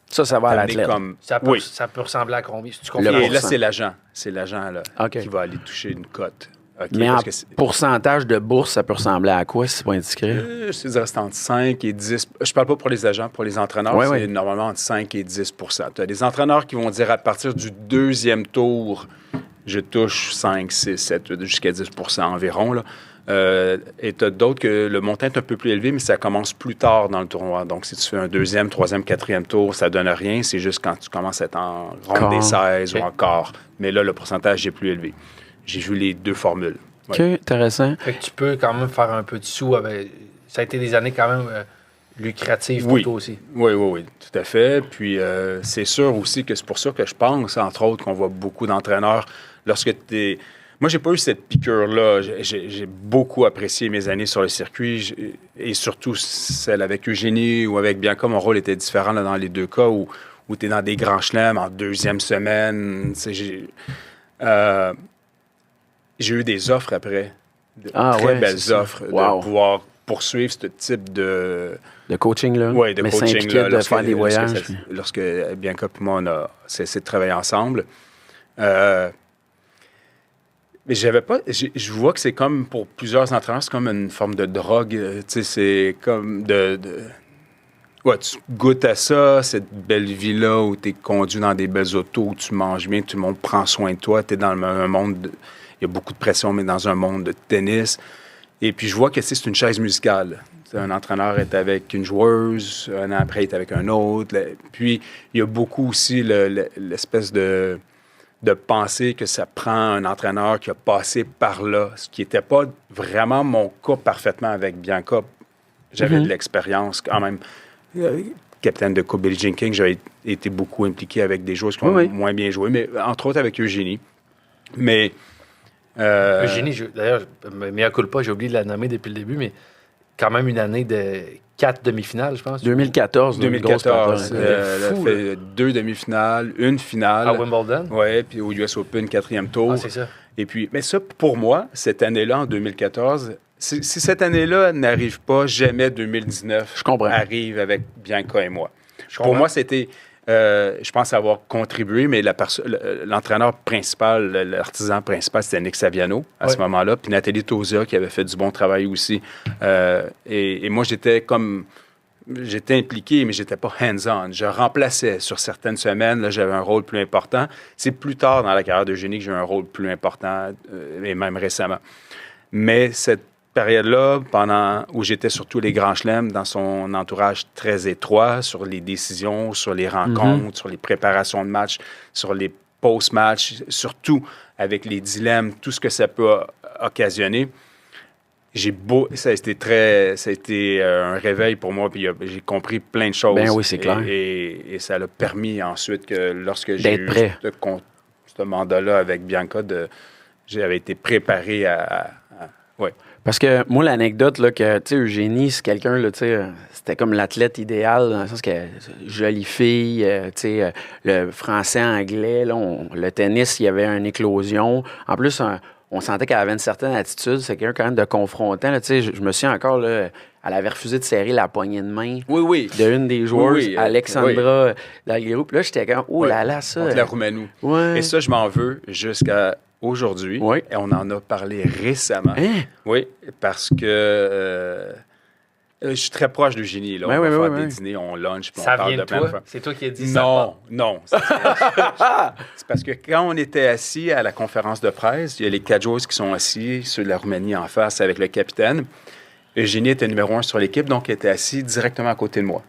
Ça va à l'athlète. Ça peut ressembler à combien? Si tu et là, c'est l'agent. C'est l'agent là, qui va aller toucher une cote. Okay, mais en pourcentage de bourse, ça peut ressembler à quoi, si c'est pas indiscret? Je dirais c'est entre 5 et 10. Je parle pas pour les agents, pour les entraîneurs, c'est normalement entre 5 et 10 Tu as des entraîneurs qui vont dire à partir du deuxième tour, je touche 5, 6, 7, 8, jusqu'à 10 environ. Là. Et tu as d'autres que le montant est un peu plus élevé, mais ça commence plus tard dans le tournoi. Donc, si tu fais un deuxième, troisième, quatrième tour, ça donne rien. C'est juste quand tu commences à être en ronde des 16 ou en quart. Mais là, le pourcentage est plus élevé. J'ai vu les deux formules. OK, intéressant. Fait que tu peux quand même faire un peu de sous. Ça a été des années quand même lucratives pour toi aussi. Oui, tout à fait. Puis c'est sûr aussi que c'est pour ça que je pense, entre autres, qu'on voit beaucoup d'entraîneurs lorsque tu es... Moi, j'ai pas eu cette piqûre-là. J'ai beaucoup apprécié mes années sur le circuit et surtout celle avec Eugénie ou avec Bianca. Mon rôle était différent là, dans les deux cas où tu es dans des grands chelems en deuxième semaine. J'ai eu des offres après, très belles offres, de pouvoir poursuivre ce type de coaching-là. Oui, de coaching-là. De faire des voyages. Lorsque Bianca et moi, on a cessé de travailler ensemble. Mais j'avais pas. Je vois que c'est comme pour plusieurs entraîneurs, c'est comme une forme de drogue. C'est comme ouais, tu goûtes à ça, cette belle vie-là où tu es conduit dans des belles autos, où tu manges bien, tout le monde prend soin de toi. Tu es dans un monde. Il y a beaucoup de pression, mais dans un monde de tennis. Et puis je vois que c'est une chaise musicale. Un entraîneur est avec une joueuse, un an après, il est avec un autre. Puis il y a beaucoup aussi l'espèce de penser que ça prend un entraîneur qui a passé par là, ce qui n'était pas vraiment mon cas parfaitement avec Bianca. J'avais de l'expérience quand même. Capitaine de Coupe Billie Jean King, j'avais été beaucoup impliqué avec des joueurs qui ont moins bien joué, mais entre autres avec Eugénie. Mais... Eugénie, d'ailleurs, mea culpa, j'ai oublié de la nommer depuis le début, mais quand même une année de 4 demi-finales, je pense. 2014. 2014. Elle a fait 2 demi-finales, une finale. À Wimbledon? Oui, puis au US Open, 4e tour. Ah, c'est ça. Et puis, mais ça, pour moi, cette année-là, en 2014, si cette année-là n'arrive pas, jamais 2019 arrive avec Bianca et moi. Pour moi, c'était... je pense avoir contribué, mais l'entraîneur principal, l'artisan principal, c'était Nick Saviano à ce moment-là, puis Nathalie Tozia qui avait fait du bon travail aussi. Et moi, j'étais impliqué, mais j'étais pas hands-on. Je remplaçais sur certaines semaines, là, j'avais un rôle plus important. C'est plus tard dans la carrière d'Eugénie que j'ai eu un rôle plus important, et même récemment. Mais cette période-là, où j'étais sur tous les grands chelems, dans son entourage très étroit, sur les décisions, sur les rencontres, sur les préparations de matchs, sur les post-match, surtout avec les dilemmes, tout ce que ça peut occasionner. Ça a été un réveil pour moi, puis j'ai compris plein de choses. Ben oui, c'est clair. Et ça l'a permis ensuite que lorsque j'ai eu ce mandat-là avec Bianca, j'avais été préparé à ouais. Parce que moi, l'anecdote, là, que, tu sais, Eugénie, c'est quelqu'un, là, tu sais, c'était comme l'athlète idéal, dans le sens que jolie fille, tu sais, le français-anglais, là, le tennis, il y avait une éclosion. En plus, on sentait qu'elle avait une certaine attitude. C'est quelqu'un quand même de confrontant, là, tu sais. Je me souviens encore, là, elle avait refusé de serrer la poignée de main de une des joueuses, Alexandra Dalguero. Puis là, j'étais comme, oh là là, ça. Contre la Roumanie. Ouais. Et ça, je m'en veux jusqu'à aujourd'hui. Et on en a parlé récemment. Hein? Oui, parce que je suis très proche d'Eugénie. Là. On va faire des dîners, on lunch, puis on parle de plein de fois. C'est toi qui as dit ça? Non. C'est parce que quand on était assis à la conférence de presse, il y a les 4 joueurs qui sont assis sur la Roumanie en face avec le capitaine. Eugénie était numéro 1 sur l'équipe, donc elle était assise directement à côté de moi,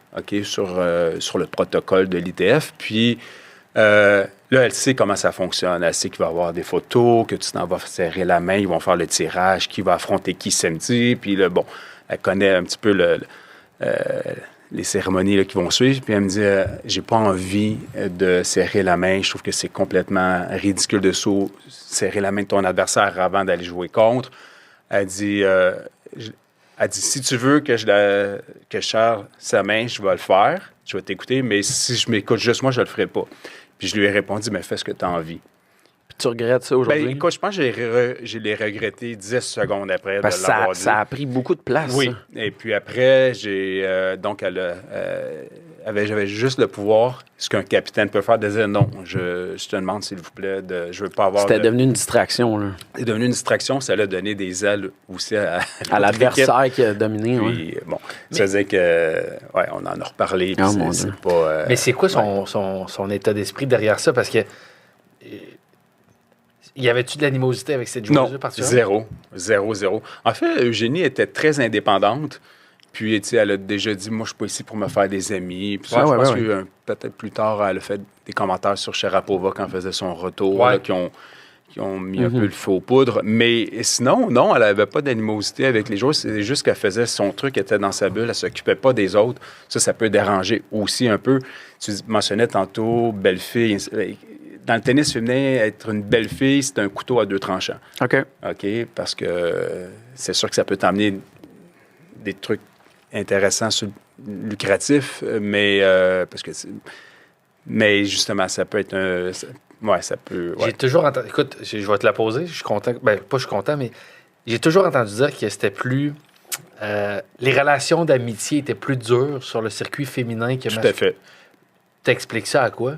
sur le protocole de l'ITF. Puis là, elle sait comment ça fonctionne. Elle sait qu'il va y avoir des photos, que tu t'en vas serrer la main, ils vont faire le tirage, qui va affronter qui samedi. Puis là, bon, elle connaît un petit peu les cérémonies là, qui vont suivre. Puis elle me dit, j'ai pas envie de serrer la main. Je trouve que c'est complètement ridicule de serrer la main de ton adversaire avant d'aller jouer contre. Elle dit, si tu veux que je serre sa main, je vais le faire. Je vais t'écouter, mais si je m'écoute juste moi, je le ferai pas. Puis je lui ai répondu, mais fais ce que tu as envie. Puis tu regrettes ça aujourd'hui? Ben, écoute, je pense que je l'ai regretté 10 secondes après parce de l'avoir dit. Ça a pris beaucoup de place. Oui. Ça. Et puis après, j'avais juste le pouvoir, ce qu'un capitaine peut faire, de dire non, je te demande, s'il vous plaît, je veux pas avoir... C'était devenu une distraction, là. C'est devenu une distraction, ça l'a donné des ailes aussi à l'adversaire qui a dominé, puis, bon, ça faisait que... Ouais, on en a reparlé, puis c'est pas... Mais c'est quoi son état d'esprit derrière ça? Parce que... Y avait-tu de l'animosité avec cette joueuse-là particulièrement? Zéro. En fait, Eugénie était très indépendante. Puis, tu sais, elle a déjà dit, moi, je suis pas ici pour me faire des amis. Puis ça, je pense que peut-être plus tard, elle a fait des commentaires sur Sharapova quand elle faisait son retour, là, qui ont mis un peu le feu aux poudres. Mais sinon, non, elle n'avait pas d'animosité avec les joueurs. C'est juste qu'elle faisait son truc, elle était dans sa bulle, elle s'occupait pas des autres. Ça peut déranger aussi un peu. Tu mentionnais tantôt, belle fille. dans le tennis féminin, être une belle fille, c'est un couteau à deux tranchants. OK. OK? Parce que c'est sûr que ça peut t'amener des trucs intéressants, lucratifs, mais mais justement, ça peut être un... ça peut... Ouais. J'ai toujours entendu... Écoute, je vais te la poser. Je suis content. Ben, pas je suis content, mais j'ai toujours entendu dire que c'était plus... les relations d'amitié étaient plus dures sur le circuit féminin que Tout à fait. T'expliques ça à quoi?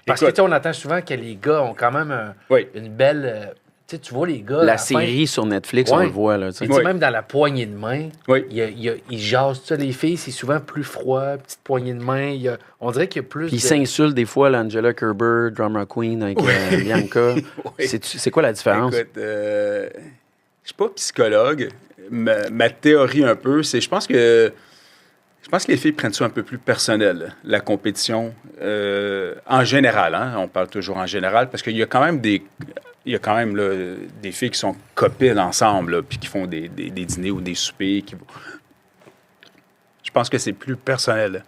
Parce que on entend souvent que les gars ont quand même une belle... tu vois les gars... La série sur Netflix, on le voit. Là, puis même dans la poignée de main, ils jasent ça. Les filles, c'est souvent plus froid, petite poignée de main. On dirait qu'il y a plus Puis ils s'insultent des fois, l'Angela Kerber, Drama Queen avec Bianca. C'est quoi la différence? Écoute, je suis pas psychologue. Ma théorie un peu, c'est je pense que les filles prennent ça un peu plus personnel, la compétition, en général. Hein, on parle toujours en général, parce qu'il y a quand même des filles qui sont copines ensemble, puis qui font des dîners ou des soupers. Je pense que c'est plus personnel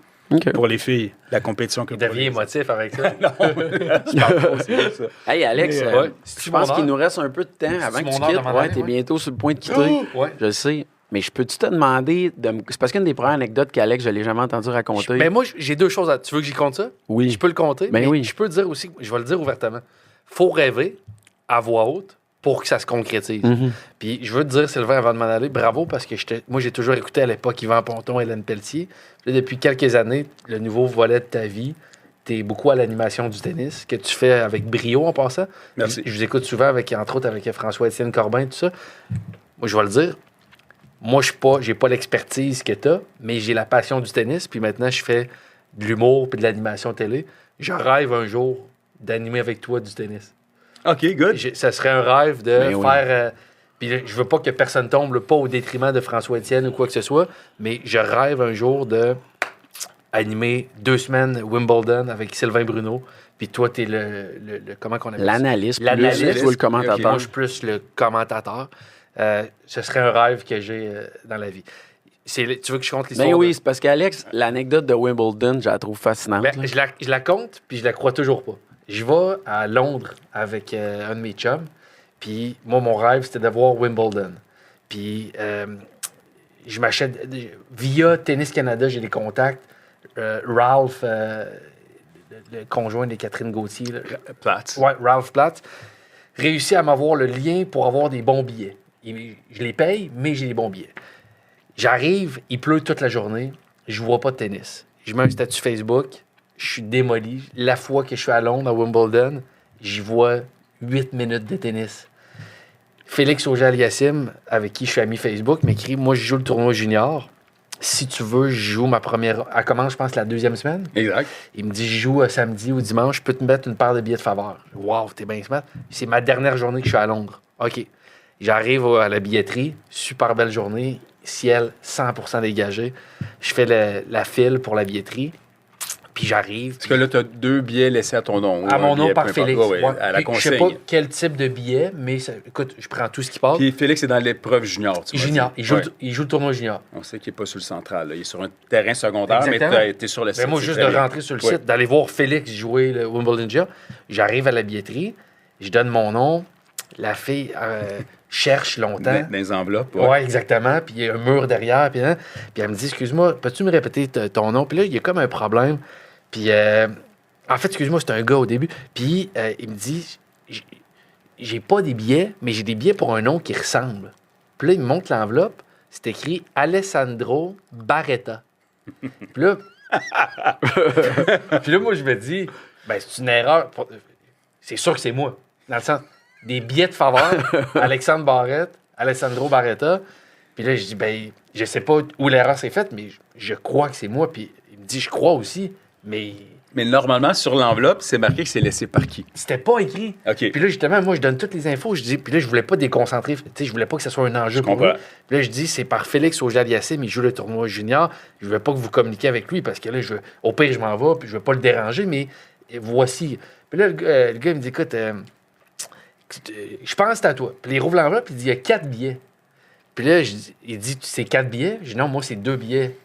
pour les filles, la compétition que Il pour devient les émotif avec ça. non, je parle pas aussi de ça. Hey, Alex, je pense qu'il nous reste un peu de temps avant que tu quittes. Ouais, t'es bientôt sur le point de quitter. Je le sais. Mais je peux-tu te demander... C'est parce qu'une des premières anecdotes qu'Alex, je ne l'ai jamais entendu raconter. Mais moi, j'ai deux choses. Tu veux que j'y compte ça? Oui. Je peux le compter, mais je peux dire aussi... Je vais le dire ouvertement. Faut rêver à voix haute pour que ça se concrétise. Puis je veux te dire, Sylvain, avant de m'en aller, bravo, parce que moi, j'ai toujours écouté à l'époque Yvan Ponton et Hélène Pelletier. Là, depuis quelques années, le nouveau volet de ta vie, tu es beaucoup à l'animation du tennis, que tu fais avec brio en passant. Merci. Je vous écoute souvent, entre autres, avec François-Étienne Corbin, tout ça. Moi, je vais le dire. Moi, j'ai pas l'expertise que tu as, mais j'ai la passion du tennis. Puis maintenant, je fais de l'humour puis de l'animation télé. Je rêve un jour d'animer avec toi du tennis. OK, good. Ça serait un rêve de faire... puis je veux pas que personne tombe, pas au détriment de François-Étienne ou quoi que ce soit, mais je rêve un jour de animer 2 semaines Wimbledon avec Sylvain Bruno. Puis toi, t'es le comment qu'on appelle l'analyste, ça? L'analyste ou le commentateur. Moi, je suis plus le commentateur. Ce serait un rêve que j'ai dans la vie. Tu veux que je compte l'histoire? Ben oui, c'est parce qu'Alex, l'anecdote de Wimbledon, je la trouve fascinante. Ben, je la compte, puis je la crois toujours pas. Je vais à Londres avec un de mes chums, puis moi, mon rêve, c'était de voir Wimbledon. Puis je m'achète... Via Tennis Canada, j'ai des contacts. Ralph, le conjoint de Catherine Gauthier. Platz. Ouais, Ralph Platz. Réussit à m'avoir le lien pour avoir des bons billets. Je les paye, mais j'ai des bons billets. J'arrive, il pleut toute la journée, je vois pas de tennis. Je mets un statut Facebook, je suis démoli. La fois que je suis à Londres, à Wimbledon, j'y vois 8 minutes de tennis. Félix Auger-Aliassime, avec qui je suis ami Facebook, m'écrit « Moi, je joue le tournoi junior. Si tu veux, je joue ma première... » Elle commence, je pense, la 2e semaine. Exact. Il me dit « Je joue samedi ou dimanche, je peux te mettre une paire de billets de faveur. » Wow, t'es bien smart. C'est ma dernière journée que je suis à Londres. OK. J'arrive à la billetterie, super belle journée, ciel 100% dégagé. Je fais la file pour la billetterie, puis j'arrive. Parce que là, tu as 2 billets laissés à ton nom. À mon nom par Félix. À la consigne. Je sais pas quel type de billet, mais écoute, je prends tout ce qui passe. Puis Félix est dans l'épreuve junior. Junior. Il joue le tournoi junior. On sait qu'il n'est pas sur le central. Là. Il est sur un terrain secondaire, exactement. Mais tu es sur le site. Moi, juste de rentrer sur le site, d'aller voir Félix jouer le Wimbledon Junior, j'arrive à la billetterie, je donne mon nom, la fille cherche longtemps. Dans les enveloppes. Oui, exactement. Puis il y a un mur derrière. Puis elle me dit, excuse-moi, peux-tu me répéter ton nom? Puis là, il y a comme un problème. Puis, en fait, excuse-moi, c'est un gars au début. Puis, il me dit, j'ai pas des billets, mais j'ai des billets pour un nom qui ressemble. Puis là, il me montre l'enveloppe. C'est écrit Alessandro Barretta. Puis là, moi, je me dis, ben, c'est une erreur. C'est sûr que c'est moi. Dans le sens, des billets de faveur, Alessandro Barretta. Puis là, je dis, ben, je sais pas où l'erreur s'est faite, mais je crois que c'est moi. Puis il me dit, je crois aussi, mais normalement, sur l'enveloppe, c'est marqué que c'est laissé par qui? C'était pas écrit. OK. Puis là, justement, moi, je donne toutes les infos. Je dis, puis là, je voulais pas déconcentrer. Tu sais, je voulais pas que ce soit un enjeu pour eux. Puis là, je dis, c'est par Félix Auger-Aliassime, il joue le tournoi junior. Je veux pas que vous communiquiez avec lui parce que là, au pire, je m'en vais, puis je veux pas le déranger, mais voici. Puis là, le gars, il me dit, écoute, je pense que c'est à toi. Puis il rouvre l'enveloppe, puis il dit, il y a 4 billets. Puis là, il dit, c'est 4 billets? Je dis, non, moi, c'est 2 billets.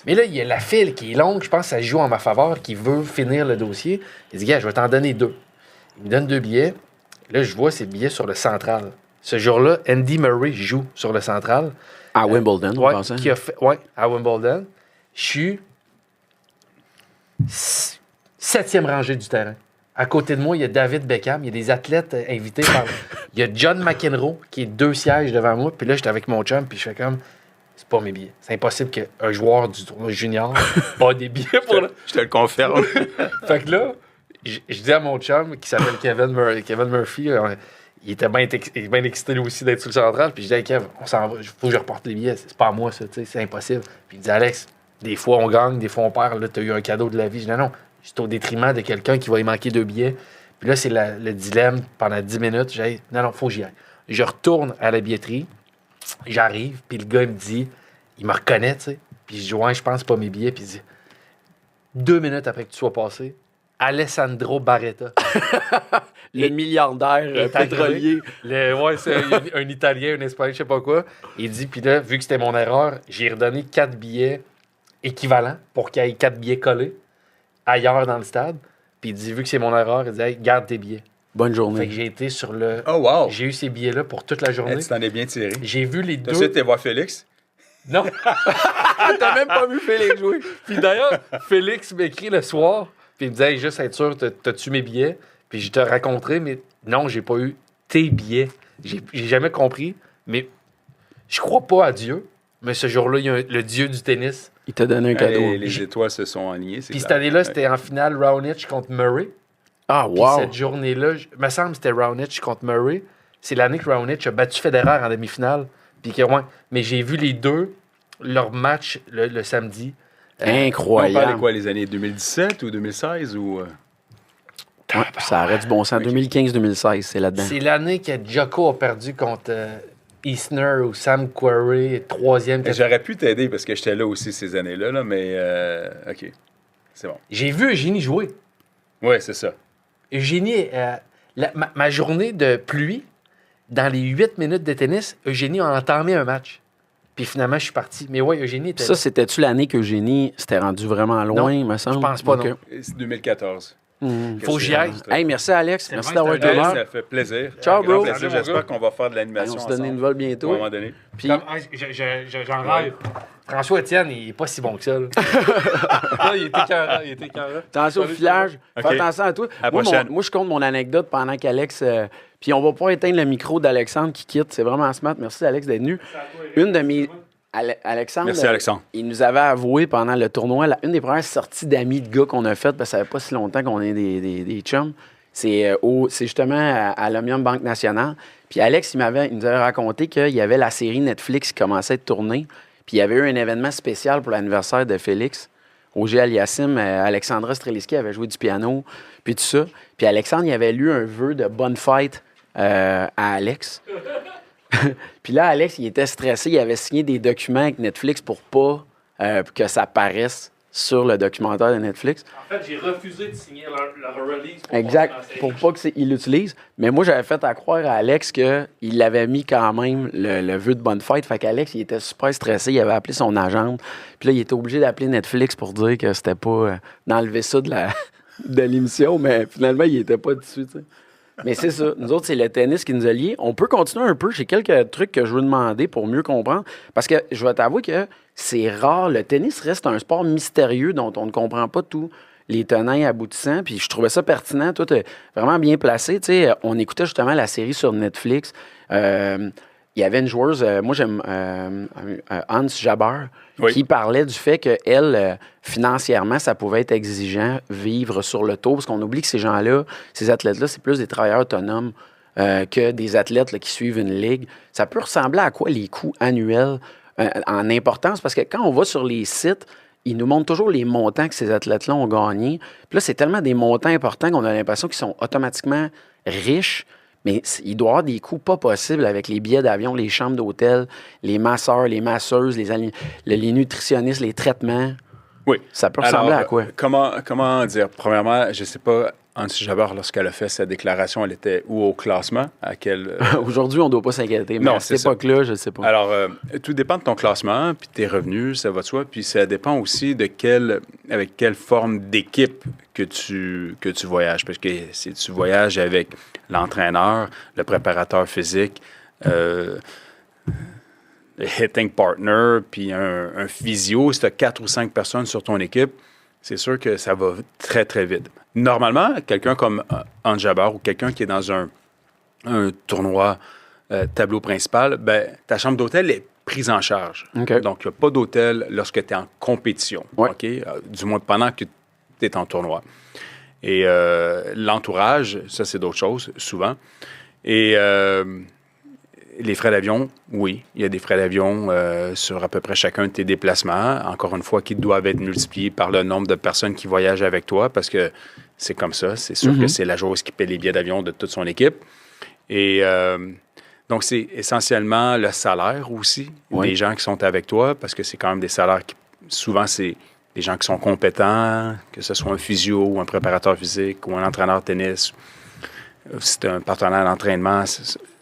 Mais là, il y a la file qui est longue. Je pense que ça joue en ma faveur, qui veut finir le dossier. Il dit, gars, je vais t'en donner 2. Il me donne 2 billets. Là, je vois ces billets sur le Central. Ce jour-là, Andy Murray joue sur le Central. À Wimbledon, on pensait. À Wimbledon. Je suis 7e rangée du terrain. À côté de moi, il y a David Beckham. Il y a des athlètes invités par... Il y a John McEnroe, qui est 2 sièges devant moi. Puis là, j'étais avec mon chum, puis je fais comme... C'est pas mes billets. C'est impossible qu'un joueur du tournoi junior ait des billets pour... Je te le confirme. Fait que là, je dis à mon chum, qui s'appelle Kevin Murphy, il était bien excité lui aussi d'être sur le Central. Puis je dis, hey, Kev, on s'en va, il faut que je reporte les billets. C'est pas à moi, ça, c'est impossible. Puis il dit, Alex, des fois on gagne, des fois on perd. Là, t'as eu un cadeau de la vie. Je dis, non, c'est au détriment de quelqu'un qui va y manquer 2 billets. Puis là, c'est le dilemme pendant 10 minutes. Je dis, non, faut que j'y aille. Je retourne à la billetterie, j'arrive, puis le gars, il me dit, il me reconnaît, tu sais. Puis je dis, ouais, je pense pas mes billets. Puis il dit, 2 minutes après que tu sois passé, Alessandro Barretta. Le milliardaire pétrolier. C'est un Italien, un Espagnol, je sais pas quoi. Il dit, puis là, vu que c'était mon erreur, j'ai redonné 4 billets équivalents pour qu'il y ait 4 billets collés ailleurs dans le stade. Puis il dit, vu que c'est mon erreur, il dit, hey, garde tes billets. Bonne journée. Fait que j'ai été sur le... Oh, wow! J'ai eu ces billets-là pour toute la journée. Tu t'en es bien tiré. J'ai vu les 2... Ensuite, tu voir Félix? Non. T'as même pas vu Félix jouer. Puis d'ailleurs, Félix m'écrit le soir, puis il me disait, hey, juste être sûr, t'as-tu mes billets? Puis je te raconterai, mais non, j'ai pas eu tes billets. J'ai jamais compris, mais je crois pas à Dieu. Mais ce jour-là, il y a le Dieu du tennis. Il t'a donné un cadeau. Les étoiles se sont alignées. Puis cette année-là, c'était en finale Raonic contre Murray. Ah, Puis wow! cette journée-là, il me semble que c'était Raonic contre Murray. C'est l'année que Raonic a battu Federer en demi-finale. Puis mais j'ai vu les deux, leur match le samedi. Incroyable. On parle de quoi, les années 2017 ou 2016 ou... Ouais, ça arrête du bon sens. 2015-2016, c'est là-dedans. C'est l'année que Djoko a perdu contre Isner ou Sam Querrey, 3e. J'aurais pu t'aider parce que j'étais là aussi ces années-là, là, mais OK, c'est bon. J'ai vu Eugénie jouer. Oui, c'est ça. Eugénie, ma journée de pluie, dans les 8 minutes de tennis, Eugénie a entamé un match. Puis finalement, je suis parti. Mais ouais, Eugénie était Ça, là. c'était-tu l'année qu'Eugénie s'était rendu vraiment loin, il me semble? Je pense pas, Ok. non. C'est 2014. Faut que j'y aille. Hey, merci Alex. Merci d'avoir été Ouais, là. ça fait plaisir. Ciao, Un grand bro. plaisir. J'espère qu'on va faire de Hey, l'animation on se donne ensemble. une nouvelle À un bientôt. moment donné. Puis, J'en rêve. François Étienne, il est pas si bon que ça. Là. Là, il était écœurant. attention au filage. Ok. Fais attention à toi. À la Moi, prochaine. moi, je compte mon anecdote pendant qu'Alex... puis on va pas éteindre le micro d'Alexandre qui quitte. C'est vraiment smart. Merci, Alex, d'être venu. Une de mes... Alexandre, Merci, Alexandre. il nous avait avoué pendant le tournoi, une des premières sorties d'amis de gars qu'on a faites, parce que ça fait pas si longtemps qu'on est des chums, c'est justement à l'Omnium Banque Nationale. Puis Alex, il nous avait raconté qu'il y avait la série Netflix qui commençait à être tournée, puis il y avait eu un événement spécial pour l'anniversaire de Félix. Roger Aliassime, Alexandra Streliski avait joué du piano, puis tout ça. Puis Alexandre, il avait lu un vœu de bonne fête à Alex. Puis là, Alex, il était stressé. Il avait signé des documents avec Netflix pour pas que ça apparaisse sur le documentaire de Netflix. En fait, j'ai refusé de signer leur release. Exact, pour pas qu'il l'utilise. Mais moi, j'avais fait à croire à Alex qu'il l'avait mis quand même le vœu de bonne fête. Fait qu'Alex, il était super stressé. Il avait appelé son agente. Puis là, il était obligé d'appeler Netflix pour dire que c'était pas d'enlever ça de l'émission. Mais finalement, il était pas dessus, tu sais. Mais c'est ça. Nous autres, c'est le tennis qui nous a liés. On peut continuer un peu. J'ai quelques trucs que je veux demander pour mieux comprendre. Parce que je vais t'avouer que c'est rare. Le tennis reste un sport mystérieux dont on ne comprend pas tous les tenants et aboutissants. Puis je trouvais ça pertinent. Toi, t'es vraiment bien placé. Tu sais, on écoutait justement la série sur Netflix. Il y avait une joueuse, moi j'aime Hans Jabber, Oui. qui parlait du fait qu'elle, financièrement, ça pouvait être exigeant vivre sur le tour, parce qu'on oublie que ces gens-là, ces athlètes-là, c'est plus des travailleurs autonomes que des athlètes là, qui suivent une ligue. Ça peut ressembler à quoi les coûts annuels en importance? Parce que quand on va sur les sites, ils nous montrent toujours les montants que ces athlètes-là ont gagnés. Puis là, c'est tellement des montants importants qu'on a l'impression qu'ils sont automatiquement riches. Mais il doit y avoir des coûts pas possibles avec les billets d'avion, les chambres d'hôtel, les masseurs, les masseuses, les nutritionnistes, les traitements. Oui. Ça peut ressembler à quoi? Comment dire? Premièrement, je ne sais pas Anne Jabbar, lorsqu'elle a fait sa déclaration, elle était où au classement? À quel, Aujourd'hui, on ne doit pas s'inquiéter, mais Non, à c'est cette époque-là, je ne sais pas. Alors, tout dépend de ton classement, puis tes revenus, ça va de soi, puis ça dépend aussi de avec quelle forme d'équipe que tu voyages. Parce que si tu voyages avec l'entraîneur, le préparateur physique, le hitting partner, puis un physio, si tu as 4 ou 5 personnes sur ton équipe, c'est sûr que ça va très, très vite. Normalement, quelqu'un comme Anne Jabbar ou quelqu'un qui est dans un tournoi tableau principal, ben, ta chambre d'hôtel est prise en charge. Okay. Donc, il n'y a pas d'hôtel lorsque tu es en compétition. Ouais. Okay? Du moins pendant que tu es en tournoi. Et l'entourage, ça, c'est d'autres choses, souvent. Et les frais d'avion, oui, il y a des frais d'avion sur à peu près chacun de tes déplacements. Encore une fois, qui doivent être multipliés par le nombre de personnes qui voyagent avec toi, parce que c'est comme ça. C'est sûr que c'est la joueuse qui paie les billets d'avion de toute son équipe. Et donc, c'est essentiellement le salaire aussi des gens qui sont avec toi, parce que c'est quand même des salaires qui, souvent, c'est des gens qui sont compétents, que ce soit un physio ou un préparateur physique ou un entraîneur de tennis. Si tu as un partenaire d'entraînement,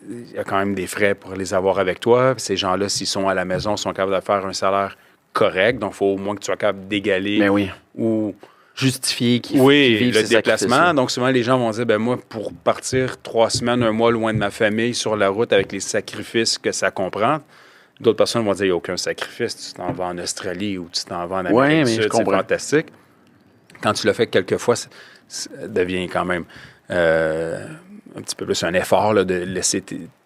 il y a quand même des frais pour les avoir avec toi. Ces gens-là, s'ils sont à la maison, sont capables de faire un salaire correct. Donc, il faut au moins que tu sois capable d'égaler. Mais oui. Ou justifier qu'ils vivent le déplacement. Donc, souvent, les gens vont dire, ben moi, pour partir 3 semaines, 1 mois loin de ma famille sur la route avec les sacrifices que ça comprend, d'autres personnes vont dire, il n'y a aucun sacrifice. Tu t'en vas en Australie ou tu t'en vas en Amérique du Sud. C'est fantastique. Quand tu l'as fait quelques fois, ça devient quand même un petit peu plus un effort là, de laisser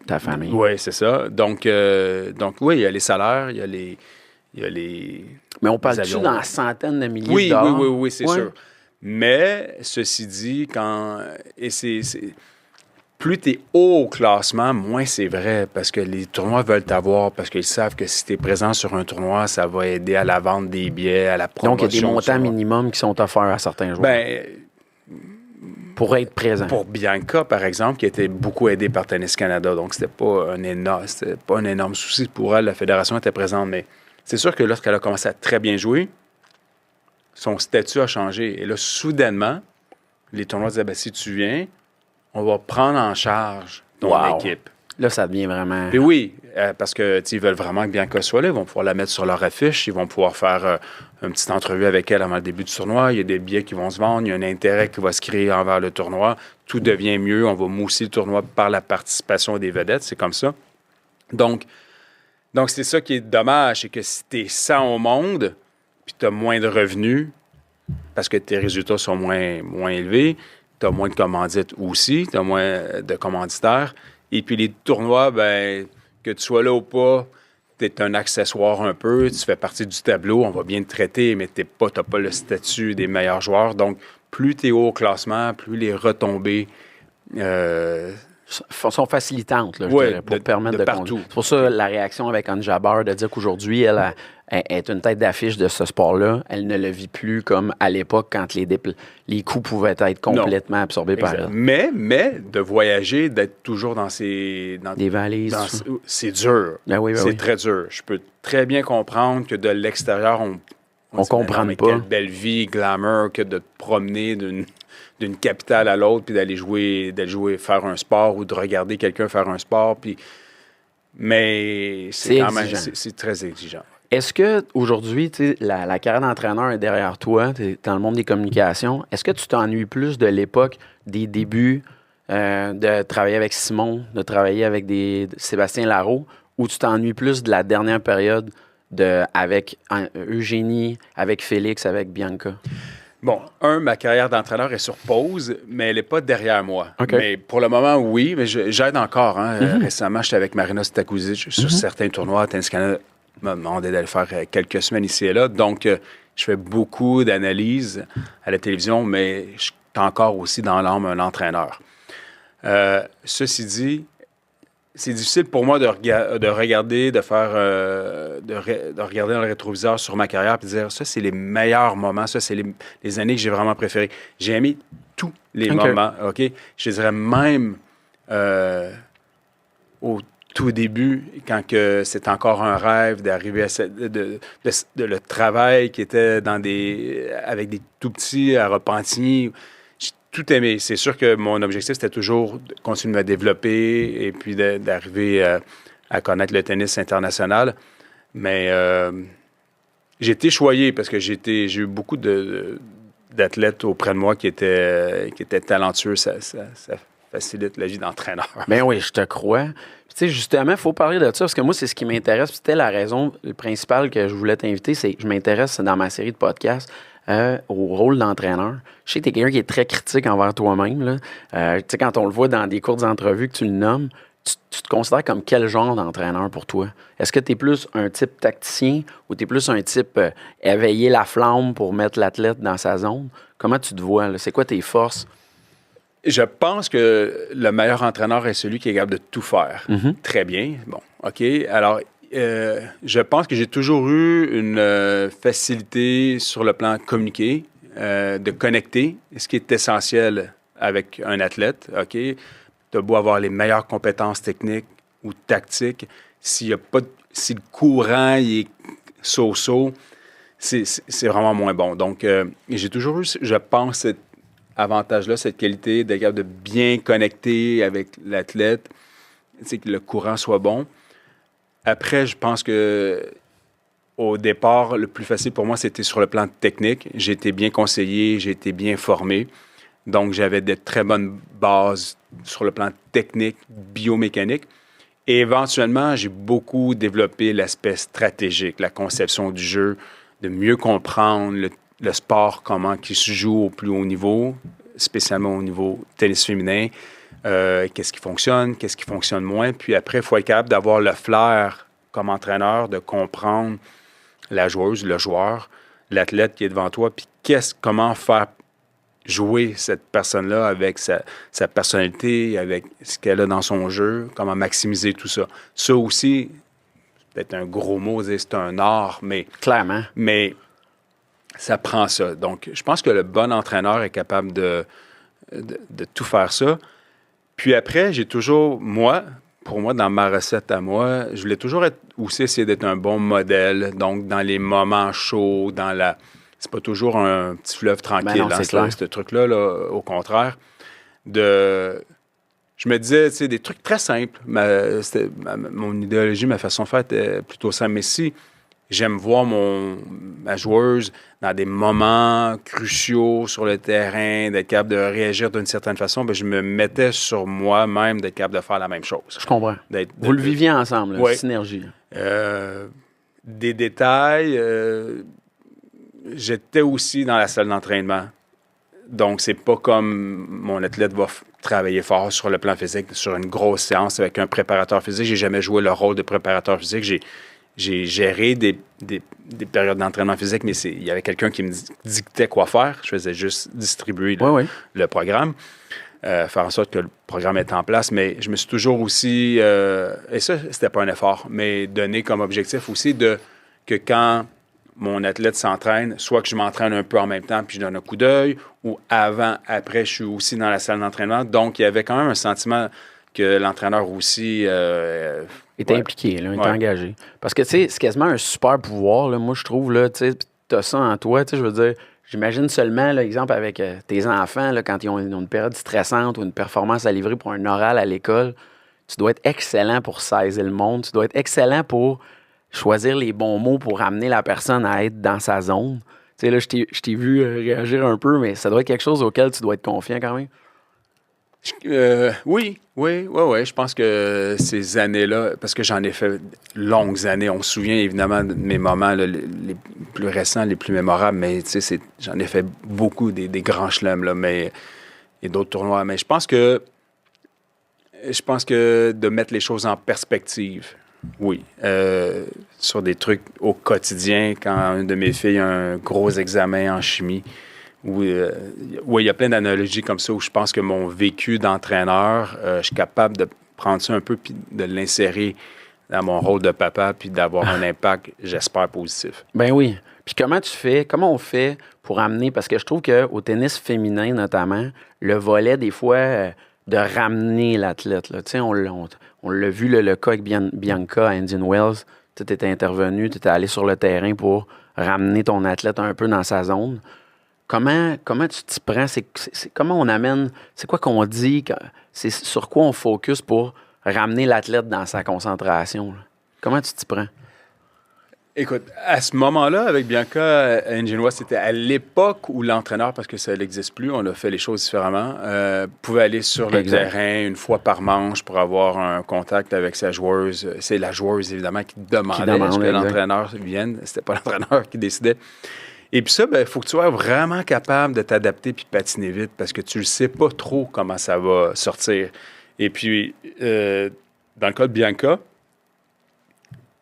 ta famille. Oui, c'est ça. Donc, oui, il y a les salaires, il y a les Mais on parle-tu dans la centaine de milliers de dollars? Oui, c'est sûr. Mais, ceci dit, plus tu es haut au classement, moins c'est vrai, parce que les tournois veulent t'avoir, parce qu'ils savent que si tu es présent sur un tournoi, ça va aider à la vente des billets, à la promotion. Donc, il y a des montants minimums qui sont offerts à certains joueurs. Ben, pour être présent. Pour Bianca, par exemple, qui a été beaucoup aidée par Tennis Canada. Donc, c'était pas un énorme souci pour elle. La fédération était présente. Mais c'est sûr que lorsqu'elle a commencé à très bien jouer, son statut a changé. Et là, soudainement, les tournois disaient, ben, si tu viens, on va prendre en charge ton équipe. Là, ça devient vraiment... Puis oui, parce que ils veulent vraiment que Bianca soit là. Ils vont pouvoir la mettre sur leur affiche. Ils vont pouvoir faire une petite entrevue avec elle avant le début du tournoi. Il y a des billets qui vont se vendre. Il y a un intérêt qui va se créer envers le tournoi. Tout devient mieux. On va mousser le tournoi par la participation des vedettes. C'est comme ça. Donc c'est ça qui est dommage. C'est que si tu es 100 au monde, puis tu as moins de revenus, parce que tes résultats sont moins élevés, tu as moins de commandites aussi, tu as moins de commanditaires. Et puis les tournois, ben, que tu sois là ou pas, tu es un accessoire un peu, tu fais partie du tableau, on va bien te traiter, mais tu n'as pas le statut des meilleurs joueurs. Donc, plus tu es haut au classement, plus les retombées sont facilitantes, là, je dirais, pour permettre de partout. C'est pour ça la réaction avec Anne Jabbar de dire qu'aujourd'hui, elle est une tête d'affiche de ce sport-là. Elle ne le vit plus comme à l'époque quand les coûts pouvaient être complètement absorbés par elle. Mais de voyager, d'être toujours dans des valises. C'est dur. C'est très dur. Je peux très bien comprendre que de l'extérieur, on comprend pas. Quelle belle vie, glamour, que de te promener d'une capitale à l'autre, puis d'aller jouer, faire un sport ou de regarder quelqu'un faire un sport. Mais c'est quand même c'est très exigeant. Est-ce que aujourd'hui, la carrière d'entraîneur est derrière toi, tu es dans le monde des communications, est-ce que tu t'ennuies plus de l'époque des débuts, de travailler avec Simon, de travailler avec Sébastien Larreau, ou tu t'ennuies plus de la dernière période avec Eugénie, avec Félix, avec Bianca? Bon, ma carrière d'entraîneur est sur pause, mais elle n'est pas derrière moi. Okay. Mais pour le moment, oui, mais j'aide encore. Récemment, j'étais avec Marina Stakuzic sur certains tournois. Tennis Canada m'a demandé d'aller faire quelques semaines ici et là. Donc, je fais beaucoup d'analyses à la télévision, mais je suis encore aussi dans l'âme un entraîneur. Ceci dit, c'est difficile pour moi de regarder, de regarder dans le rétroviseur sur ma carrière et de dire ça, c'est les meilleurs moments, ça, c'est les années que j'ai vraiment préférées. J'ai aimé tous les moments, OK? Je dirais même au tout début, quand c'était encore un rêve d'arriver à le travail qui était avec des tout petits à Repentigny. tout aimé. C'est sûr que mon objectif, c'était toujours de continuer de me développer et puis d'arriver à connaître le tennis international. Mais j'ai été choyé parce que j'ai eu beaucoup d'athlètes auprès de moi qui étaient talentueux. Ça facilite la vie d'entraîneur. Ben oui, je te crois. Tu sais, justement, il faut parler de ça parce que moi, c'est ce qui m'intéresse. C'était la raison principale que je voulais t'inviter, c'est que je m'intéresse dans ma série de podcasts au rôle d'entraîneur. Je sais que tu es quelqu'un qui est très critique envers toi-même. Là. Tu sais, quand on le voit dans des courtes entrevues que tu le nommes, tu te considères comme quel genre d'entraîneur pour toi? Est-ce que tu es plus un type tacticien ou tu es plus un type éveiller la flamme pour mettre l'athlète dans sa zone? Comment tu te vois? Là? C'est quoi tes forces? Je pense que le meilleur entraîneur est celui qui est capable de tout faire. Très bien. Bon, OK. Alors, je pense que j'ai toujours eu une facilité sur le plan communiquer, de connecter, ce qui est essentiel avec un athlète. OK. Tu as beau avoir les meilleures compétences techniques ou tactiques, si le courant il est so-so, c'est vraiment moins bon. Donc, j'ai toujours eu, je pense, cet avantage-là, cette qualité d'être capable de bien connecter avec l'athlète, que le courant soit bon. Après, je pense que au départ, le plus facile pour moi, c'était sur le plan technique. J'ai été bien conseillé, j'ai été bien formé. Donc, j'avais de très bonnes bases sur le plan technique, biomécanique. Et éventuellement, j'ai beaucoup développé l'aspect stratégique, la conception du jeu, de mieux comprendre le sport, comment il se joue au plus haut niveau, spécialement au niveau tennis féminin. Qu'est-ce qui fonctionne moins. Puis après, il faut être capable d'avoir le flair comme entraîneur, de comprendre la joueuse, le joueur, l'athlète qui est devant toi, puis comment faire jouer cette personne-là avec sa personnalité, avec ce qu'elle a dans son jeu, comment maximiser tout ça. Ça aussi, c'est peut-être un gros mot, c'est un art, mais... Clairement. Mais ça prend ça. Donc, je pense que le bon entraîneur est capable de tout faire ça. Puis après, j'ai toujours, pour moi, dans ma recette à moi, je voulais toujours essayer d'être un bon modèle. Donc, dans les moments chauds, c'est pas toujours un petit fleuve tranquille, non, ce truc-là, là, au contraire. Je me disais, tu sais, des trucs très simples. Mon idéologie, ma façon de faire était plutôt simple. Mais si j'aime voir ma joueuse dans des moments cruciaux sur le terrain, d'être capable de réagir d'une certaine façon, bien, je me mettais sur moi-même d'être capable de faire la même chose. Je comprends. Vous le viviez ensemble, ouais. Synergie. Des détails. J'étais aussi dans la salle d'entraînement. Donc, c'est pas comme mon athlète va travailler fort sur le plan physique, sur une grosse séance avec un préparateur physique. J'ai jamais joué le rôle de préparateur physique. J'ai géré des périodes d'entraînement physique, mais il y avait quelqu'un qui me dictait quoi faire. Je faisais juste distribuer le programme, faire en sorte que le programme est en place. Mais je me suis toujours aussi, et ça, c'était pas un effort, mais donné comme objectif aussi que quand mon athlète s'entraîne, soit que je m'entraîne un peu en même temps puis je donne un coup d'œil, ou après, je suis aussi dans la salle d'entraînement. Donc, il y avait quand même un sentiment que l'entraîneur aussi... est impliqué, là, est engagé. Parce que, tu sais, c'est quasiment un super pouvoir, là, moi, je trouve, là, tu sais, t'as ça en toi, tu sais, je veux dire, j'imagine seulement, l'exemple avec tes enfants, là, quand ils ont une période stressante ou une performance à livrer pour un oral à l'école, tu dois être excellent pour saisir le monde, tu dois être excellent pour choisir les bons mots pour amener la personne à être dans sa zone. Tu sais, là, je t'ai vu réagir un peu, mais ça doit être quelque chose auquel tu dois être confiant quand même. Oui. Je pense que ces années-là, parce que j'en ai fait longues années, on se souvient évidemment de mes moments là, les plus récents, les plus mémorables, mais tu sais, j'en ai fait beaucoup des grands chelems, là, mais et d'autres tournois. Mais je pense que de mettre les choses en perspective, oui. Sur des trucs au quotidien, quand une de mes filles a un gros examen en chimie, oui, il y a plein d'analogies comme ça où je pense que mon vécu d'entraîneur, je suis capable de prendre ça un peu puis de l'insérer dans mon rôle de papa puis d'avoir un impact, j'espère, positif. Ben oui. Puis comment on fait pour amener, parce que je trouve qu'au tennis féminin notamment, le volet des fois de ramener l'athlète, là. Tu sais, on l'a vu le cas avec Bianca à Indian Wells, tu étais intervenu, tu étais allé sur le terrain pour ramener ton athlète un peu dans sa zone. comment tu t'y prends? Comment on amène, c'est quoi qu'on dit? C'est sur quoi on focus pour ramener l'athlète dans sa concentration? Là? Comment tu t'y prends? Écoute, à ce moment-là, avec Bianca Ingenois, c'était à l'époque où l'entraîneur, parce que ça n'existe plus, on a fait les choses différemment, pouvait aller sur le terrain une fois par manche pour avoir un contact avec sa joueuse. C'est la joueuse, évidemment, qui demandait que l'entraîneur vienne. C'était pas l'entraîneur qui décidait. Et puis ça, il faut que tu sois vraiment capable de t'adapter puis patiner vite parce que tu ne sais pas trop comment ça va sortir. Et puis, dans le cas de Bianca,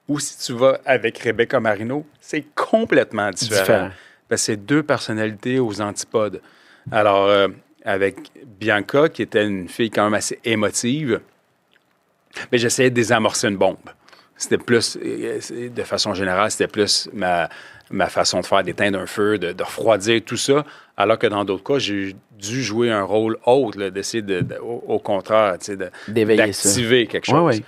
ou si tu vas avec Rebecca Marino, c'est complètement différent. Parce que c'est deux personnalités aux antipodes. Alors, avec Bianca, qui était une fille quand même assez émotive, mais j'essayais de désamorcer une bombe. C'était plus, de façon générale, c'était plus ma façon de faire, d'éteindre un feu, de refroidir tout ça, alors que dans d'autres cas, j'ai dû jouer un rôle autre, là, d'essayer, au contraire, d'activer quelque chose.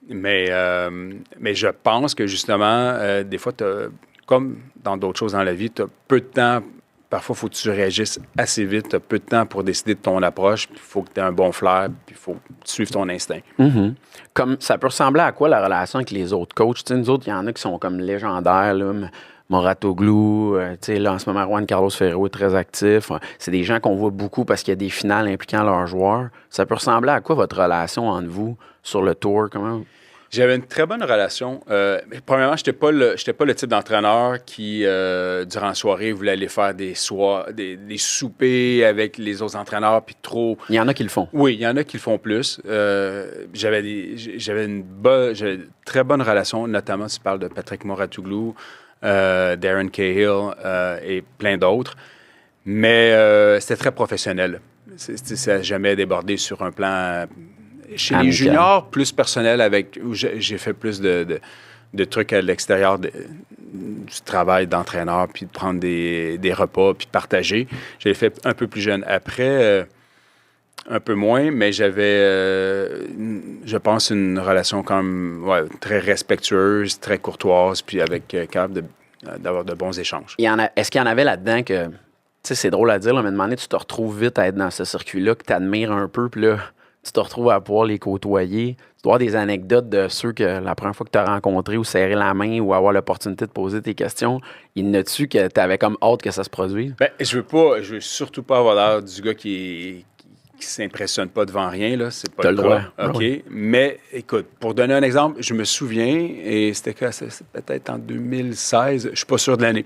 Mais je pense que justement, des fois, comme dans d'autres choses dans la vie, tu as peu de temps. Parfois, il faut que tu réagisses assez vite. Tu as peu de temps pour décider de ton approche. Il faut que tu aies un bon flair. Puis il faut que tu suives ton instinct. Mm-hmm. Comme, ça peut ressembler à quoi la relation avec les autres coachs? Tu sais, nous autres, il y en a qui sont comme légendaires. Là, Moratoglou, là, en ce moment, Juan Carlos Ferro est très actif. C'est des gens qu'on voit beaucoup parce qu'il y a des finales impliquant leurs joueurs. Ça peut ressembler à quoi votre relation entre vous sur le tour? Comment... J'avais une très bonne relation. Premièrement, je n'étais pas le type d'entraîneur qui, durant la soirée, voulait aller faire des soupers avec les autres entraîneurs, puis trop... Il y en a qui le font. Oui, il y en a qui le font plus. J'avais une très bonne relation, notamment, tu parles de Patrick Moratoglou, Darren Cahill et plein d'autres. Mais c'était très professionnel. Ça n'a jamais débordé sur un plan... Chez les juniors, plus personnel, où j'ai fait plus de trucs à l'extérieur du travail d'entraîneur, puis de prendre des repas, puis de partager. Je l'ai fait un peu plus jeune. Après, un peu moins, mais j'avais, je pense, une relation quand même très respectueuse, très courtoise, puis capable d'avoir de bons échanges. Est-ce qu'il y en avait là-dedans que, tu sais, c'est drôle à dire, là, mais demander, tu te retrouves vite à être dans ce circuit-là, que tu admires un peu, puis là, tu te retrouves à pouvoir les côtoyer. Tu dois avoir des anecdotes de ceux que la première fois que tu as rencontrés ou serré la main ou avoir l'opportunité de poser tes questions. Il y en a-tu que tu avais comme hâte que ça se produise? Bien, je veux surtout pas avoir l'air du gars qui s'impressionne pas devant rien, là. C'est pas le droit. OK. Oui. Mais écoute, pour donner un exemple, je me souviens, et c'était peut-être en 2016, je suis pas sûr de l'année.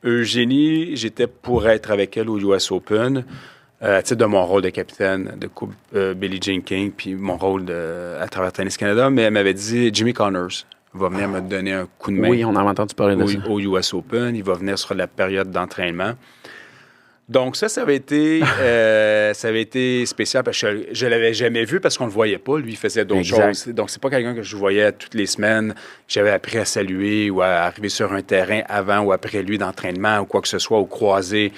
Eugénie, j'étais pour être avec elle au US Open. De mon rôle de capitaine de Coupe Billie Jean King, puis mon rôle à travers Tennis Canada, mais elle m'avait dit Jimmy Connors va venir me donner un coup de main. Oui, on a entendu parler de ça. Au US Open, il va venir sur la période d'entraînement. Donc ça avait été spécial parce que je l'avais jamais vu parce qu'on le voyait pas. Lui, il faisait d'autres choses. Donc c'est pas quelqu'un que je voyais toutes les semaines, que j'avais appris à saluer ou à arriver sur un terrain avant ou après lui d'entraînement ou quoi que ce soit, ou croiser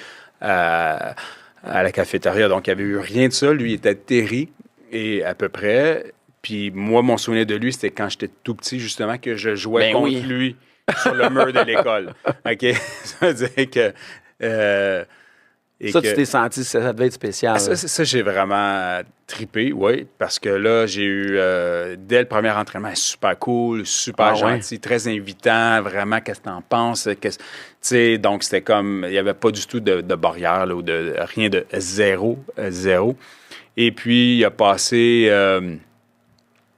à la cafétéria. Donc, il n'y avait eu rien de ça. Lui, il était terri et à peu près. Puis moi, mon souvenir de lui, c'était quand j'étais tout petit, justement, que je jouais contre lui sur le mur de l'école. OK? Ça veut dire que... tu t'es senti, ça devait être spécial. Ça, j'ai vraiment trippé, oui, parce que là, j'ai eu, dès le premier entraînement, super cool, super gentil, très invitant, vraiment, qu'est-ce que t'en penses? Donc, c'était comme, il n'y avait pas du tout de barrière, là, ou de rien de zéro. Et puis, il a passé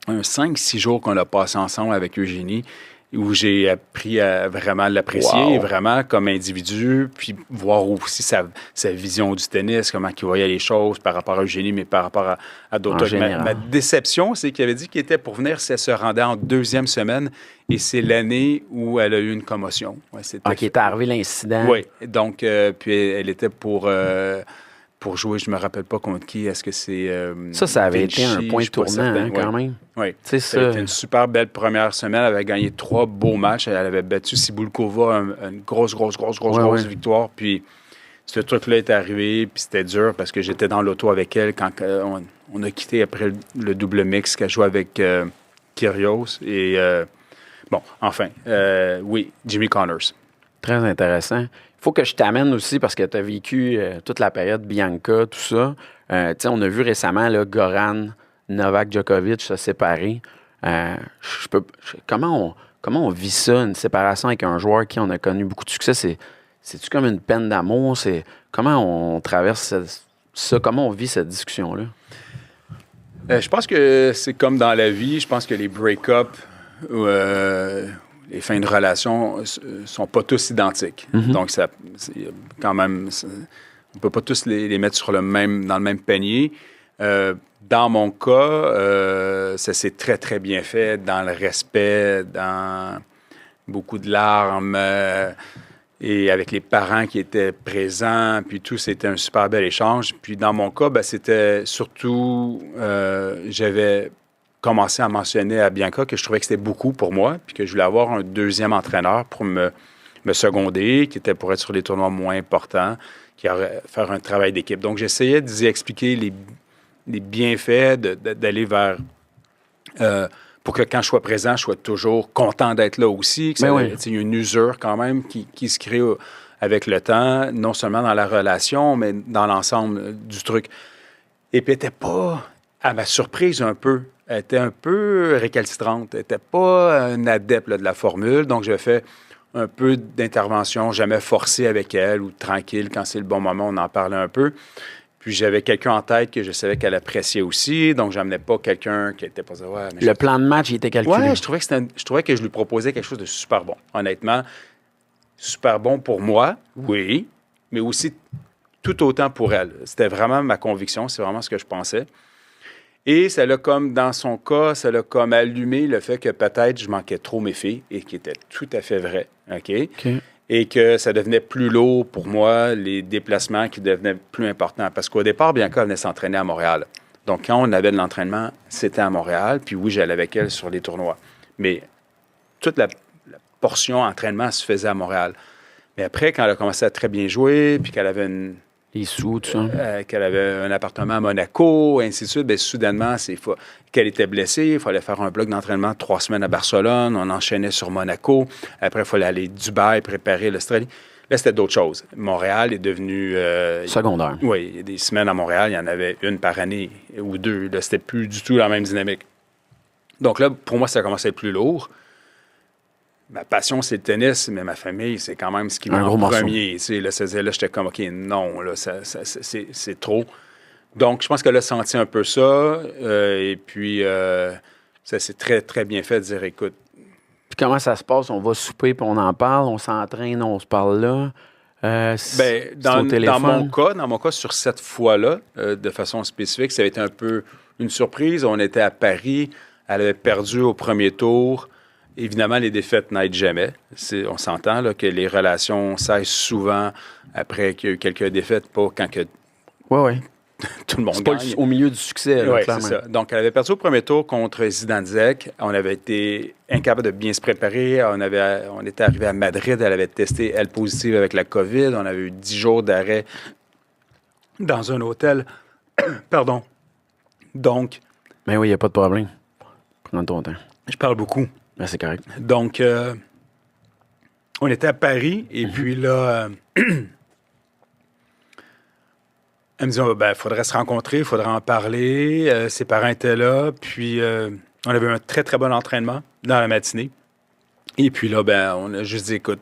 un 5-6 jours qu'on a passé ensemble avec Eugénie, où j'ai appris à vraiment l'apprécier, vraiment comme individu, puis voir aussi sa vision du tennis, comment il voyait les choses par rapport à Eugénie, mais par rapport à d'autres. Ma déception, c'est qu'il avait dit qu'il était pour venir si elle se rendait en 2e semaine, et c'est l'année où elle a eu une commotion. Qui est arrivé l'incident. Oui, donc, puis elle était pour jouer, je ne me rappelle pas contre qui. Est-ce que c'est... ça avait été un point tournant, quand même. Oui, ça a été une super belle première semaine. Elle avait gagné 3 beaux matchs. Elle avait battu Cibulkova, une grosse victoire. Puis ce truc-là est arrivé, puis c'était dur parce que j'étais dans l'auto avec elle quand on a quitté après le double mix qu'elle jouait avec Kyrgios. Et oui, Jimmy Connors. Très intéressant. Il faut que je t'amène aussi, parce que tu as vécu toute la période Bianca, tout ça. On a vu récemment là, Goran, Novak Djokovic se séparer. Comment on vit ça, une séparation avec un joueur qui on a connu beaucoup de succès? C'est-tu comme une peine d'amour? Comment on traverse ça? Comment on vit cette discussion-là? Je pense que c'est comme dans la vie. Je pense que les break-ups ou les fins de relation sont pas tous identiques. Mm-hmm. Donc, c'est quand même, on peut pas tous les mettre dans le même panier. Dans mon cas, ça s'est très, très bien fait dans le respect, dans beaucoup de larmes et avec les parents qui étaient présents, puis tout, c'était un super bel échange. Puis dans mon cas, c'était surtout, j'avais commencé à mentionner à Bianca que je trouvais que c'était beaucoup pour moi, puis que je voulais avoir un deuxième entraîneur pour me seconder, qui était pour être sur les tournois moins importants, qui aurait faire un travail d'équipe. Donc, j'essayais d'y expliquer les bienfaits d'aller vers... pour que quand je sois présent, je sois toujours content d'être là aussi. Il y a une usure quand même qui se crée avec le temps, non seulement dans la relation, mais dans l'ensemble du truc. Et puis, elle n'était pas, à ma surprise un peu, elle était un peu récalcitrante. Elle n'était pas un adepte là, de la formule. Donc, j'ai fait un peu d'intervention, jamais forcé avec elle ou tranquille. Quand c'est le bon moment, on en parlait un peu. Puis j'avais quelqu'un en tête que je savais qu'elle appréciait aussi, donc j'amenais pas quelqu'un qui était pas... Ouais, mais le plan de match, il était calculé. Ouais, je trouvais que je lui proposais quelque chose de super bon. Honnêtement, super bon pour moi, oui, mais aussi tout autant pour elle. C'était vraiment ma conviction, c'est vraiment ce que je pensais. Et ça l'a comme, dans son cas, ça l'a comme allumé le fait que peut-être je manquais trop mes filles, et qui était tout à fait vrai, OK? Et que ça devenait plus lourd pour moi, les déplacements qui devenaient plus importants. Parce qu'au départ, Bianca venait s'entraîner à Montréal. Donc, quand on avait de l'entraînement, c'était à Montréal. Puis oui, j'allais avec elle sur les tournois. Mais toute la portion entraînement se faisait à Montréal. Mais après, quand elle a commencé à très bien jouer, puis qu'elle avait les sous, tout ça. qu'elle avait un appartement à Monaco, et ainsi de suite, bien, soudainement, qu'elle était blessée, il fallait faire un bloc d'entraînement 3 semaines à Barcelone, on enchaînait sur Monaco, après, il fallait aller à Dubaï, préparer l'Australie. Là, c'était d'autres choses. Montréal est devenu... secondaire. Oui, il y a des semaines à Montréal, il y en avait une par année ou 2. Là, c'était plus du tout la même dynamique. Donc là, pour moi, ça commençait à être plus lourd. Ma passion, c'est le tennis, mais ma famille, c'est quand même ce qui m'a en premier. Là, j'étais comme, OK, non, là, c'est trop. Donc, je pense qu'elle a senti un peu ça. Et puis, ça s'est très, très bien fait de dire, écoute. Puis comment ça se passe? On va souper, puis on en parle, on s'entraîne, on se parle là. Dans mon cas, sur cette fois-là, de façon spécifique, ça a été un peu une surprise. On était à Paris. Elle avait perdu au premier tour. Évidemment, les défaites n'aident jamais. On s'entend là, que les relations cessent souvent après qu'il y a eu quelques défaites, pas quand que tout le monde gagne. C'est pas au milieu du succès, là, clairement. C'est ça. Donc, elle avait perdu au premier tour contre Zidanzek. On avait été incapable de bien se préparer. On était arrivé à Madrid. Elle avait testé, elle, positive avec la COVID. On avait eu 10 jours d'arrêt dans un hôtel. Pardon. Donc... Mais oui, il n'y a pas de problème. Prends ton temps. Je parle beaucoup. Ben, c'est correct. Donc, on était à Paris, et puis là, elle me dit, il faudrait se rencontrer, il faudrait en parler. Ses parents étaient là, puis on avait un très, très bon entraînement dans la matinée. Et puis là, on a juste dit, écoute,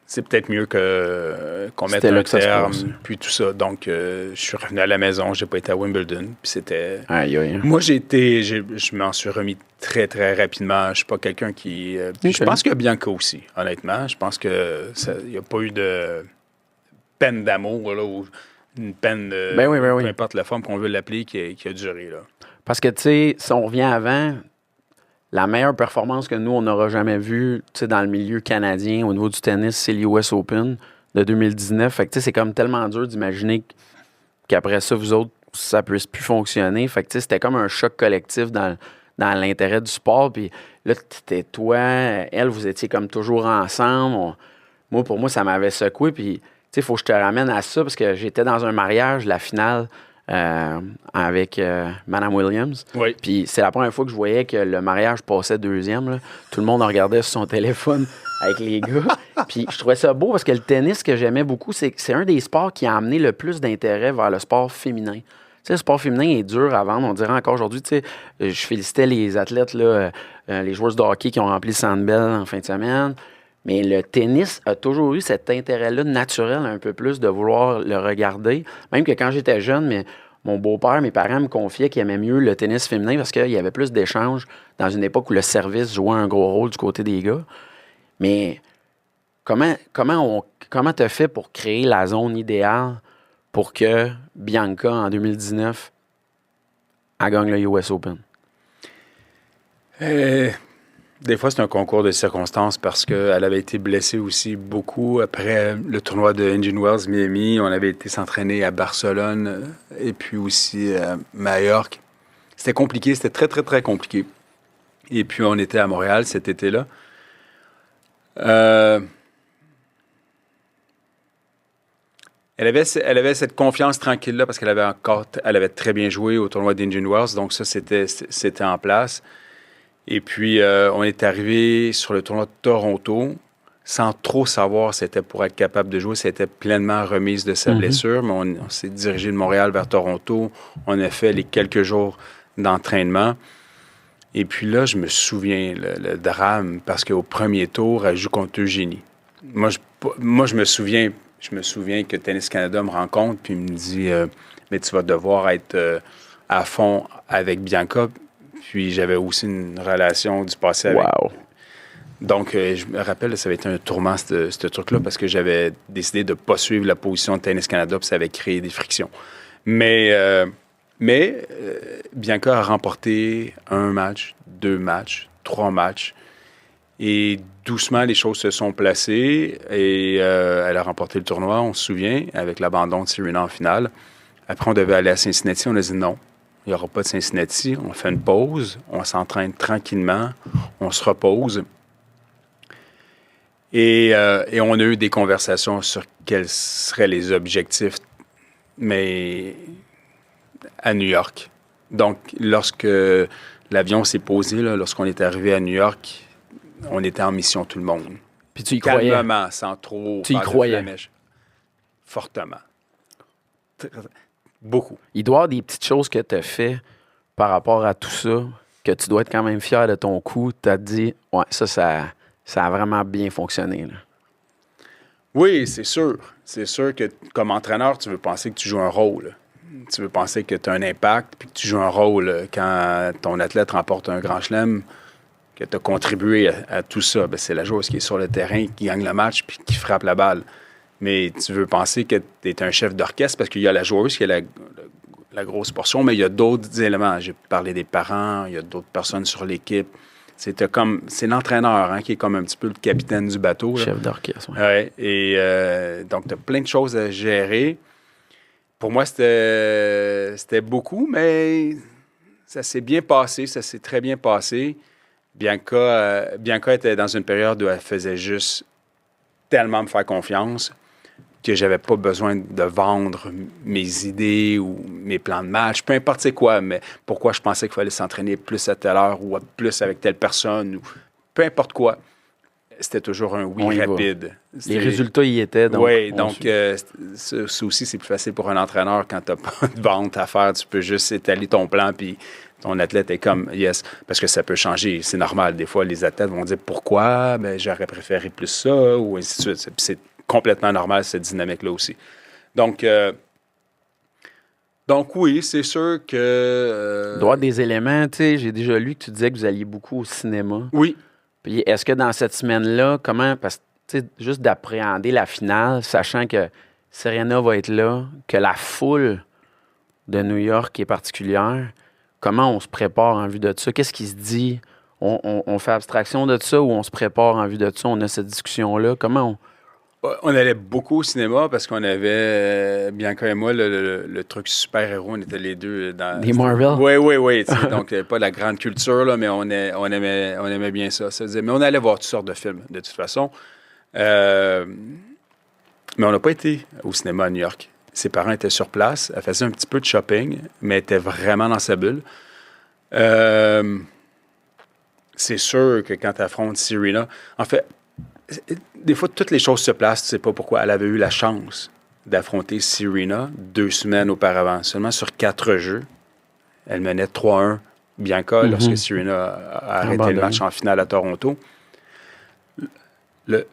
c'est peut-être mieux qu'on mette un terme, puis tout ça. Donc, je suis revenu à la maison, j'ai pas été à Wimbledon, puis c'était... Aïe, aïe. Moi, je m'en suis remis très, très rapidement. Je suis pas quelqu'un qui... Je pense que Bianca aussi, honnêtement. Je pense que il n'y a pas eu de peine d'amour, là, ou une peine de... Peu importe la forme qu'on veut l'appeler, qui a duré, là. Parce que, tu sais, si on revient avant... La meilleure performance que nous, on n'aura jamais vue dans le milieu canadien au niveau du tennis, c'est l'US Open de 2019. Fait que c'est comme tellement dur d'imaginer qu'après ça, vous autres, ça puisse plus fonctionner. Fait que c'était comme un choc collectif dans l'intérêt du sport. Puis là, c'était toi, elle, vous étiez comme toujours ensemble. Pour moi, ça m'avait secoué. Puis, il faut que je te ramène à ça parce que j'étais dans un mariage, la finale avec Madame Williams. Oui. Puis c'est la première fois que je voyais que le mariage passait deuxième. Là. Tout le monde en regardait sur son téléphone avec les gars. Puis je trouvais ça beau parce que le tennis, ce que j'aimais beaucoup, c'est que c'est un des sports qui a amené le plus d'intérêt vers le sport féminin. Tu sais, le sport féminin est dur à vendre. On dirait encore aujourd'hui, tu sais, je félicitais les athlètes, là, les joueurs de hockey qui ont rempli le Centre Bell en fin de semaine. Mais le tennis a toujours eu cet intérêt-là naturel un peu plus de vouloir le regarder. Même que quand j'étais jeune, mais mon beau-père, mes parents me confiaient qu'ils aimaient mieux le tennis féminin parce qu'il y avait plus d'échanges dans une époque où le service jouait un gros rôle du côté des gars. Mais comment t'as fait pour créer la zone idéale pour que Bianca, en 2019, elle gagne le US Open? Des fois, c'est un concours de circonstances parce qu'elle avait été blessée aussi beaucoup après le tournoi de Indian Wells Miami. On avait été s'entraîner à Barcelone et puis aussi à Majorque. C'était compliqué, c'était très, très, très compliqué. Et puis, on était à Montréal cet été-là. Elle avait cette confiance tranquille-là parce elle avait très bien joué au tournoi d'Indian Wells. Donc, ça, c'était en place. Et puis, on est arrivé sur le tournoi de Toronto sans trop savoir si c'était pour être capable de jouer. C'était pleinement remise de sa blessure, mais on s'est dirigé de Montréal vers Toronto. On a fait les quelques jours d'entraînement. Et puis là, je me souviens, le drame, parce qu'au premier tour, elle joue contre Eugénie. Moi, je me souviens que Tennis Canada me rencontre puis me dit mais tu vas devoir être à fond avec Bianca. Puis j'avais aussi une relation du passé avec. Wow. Donc, je me rappelle, ça avait été un tourment, ce truc-là, parce que j'avais décidé de ne pas suivre la position de Tennis Canada, puis ça avait créé des frictions. Mais Bianca a remporté 1 match, 2 matchs, 3 matchs. Et doucement, les choses se sont placées et elle a remporté le tournoi, on se souvient, avec l'abandon de Serena en finale. Après, on devait aller à Cincinnati. On a dit non. Il n'y aura pas de Cincinnati. On fait une pause. On s'entraîne tranquillement. On se repose. Et on a eu des conversations sur quels seraient les objectifs, mais à New York. Donc, lorsque l'avion s'est posé, lorsqu'on est arrivé à New York, on était en mission tout le monde. Puis tu y croyais? Calmement, sans trop tu y croyais? Fortement. Beaucoup. Il doit y avoir des petites choses que tu as fait par rapport à tout ça, que tu dois être quand même fier de ton coup. Tu as dit, ouais, ça a vraiment bien fonctionné. Là. Oui, c'est sûr. C'est sûr que comme entraîneur, tu veux penser que tu joues un rôle. Tu veux penser que tu as un impact puis que tu joues un rôle quand ton athlète remporte un grand chelem, que tu as contribué à tout ça. Bien, c'est la joueuse qui est sur le terrain, qui gagne le match puis qui frappe la balle. Mais tu veux penser que tu es un chef d'orchestre parce qu'il y a la joueuse qui a la grosse portion, mais il y a d'autres éléments. J'ai parlé des parents, il y a d'autres personnes sur l'équipe. C'est l'entraîneur qui est comme un petit peu le capitaine du bateau. Là. Chef d'orchestre, oui. Ouais, et donc, tu as plein de choses à gérer. Pour moi, c'était beaucoup, mais ça s'est bien passé, ça s'est très bien passé. Bianca était dans une période où elle faisait juste tellement me faire confiance que j'avais pas besoin de vendre mes idées ou mes plans de match, peu importe c'est quoi, mais pourquoi je pensais qu'il fallait s'entraîner plus à telle heure ou plus avec telle personne, ou peu importe quoi. C'était toujours un oui rapide. Les résultats y étaient. Oui, donc ça aussi, c'est plus facile pour un entraîneur quand tu n'as pas de vente à faire. Tu peux juste étaler ton plan, puis ton athlète est comme yes, parce que ça peut changer. C'est normal. Des fois, les athlètes vont dire pourquoi, ben, j'aurais préféré plus ça, ou ainsi de suite. Puis c'est complètement normal, cette dynamique-là aussi. Donc oui, c'est sûr que. Il doit y avoir des éléments, tu sais. J'ai déjà lu que tu disais que vous alliez beaucoup au cinéma. Oui. Puis est-ce que dans cette semaine-là, parce que juste d'appréhender la finale, sachant que Serena va être là, que la foule de New York est particulière, comment on se prépare en vue de ça? Qu'est-ce qui se dit? On fait abstraction de ça ou on se prépare en vue de ça? On a cette discussion-là. Comment on... On allait beaucoup au cinéma parce qu'on avait, Bianca et moi, le truc super-héros. On était les deux dans... Des Marvel? Oui. Donc, pas la grande culture, là, mais on aimait bien ça. Mais on allait voir toutes sortes de films, de toute façon. Mais on n'a pas été au cinéma à New York. ses parents étaient sur place. Elle faisait un petit peu de shopping, mais elle était vraiment dans sa bulle. C'est sûr que quand tu affrontes Serena... En fait, des fois, toutes les choses se placent. Tu sais pas pourquoi. Elle avait eu la chance d'affronter Serena 2 semaines auparavant. Seulement sur 4 jeux, elle menait 3-1 Bianca lorsque Serena a arrêté le match en finale à Toronto. La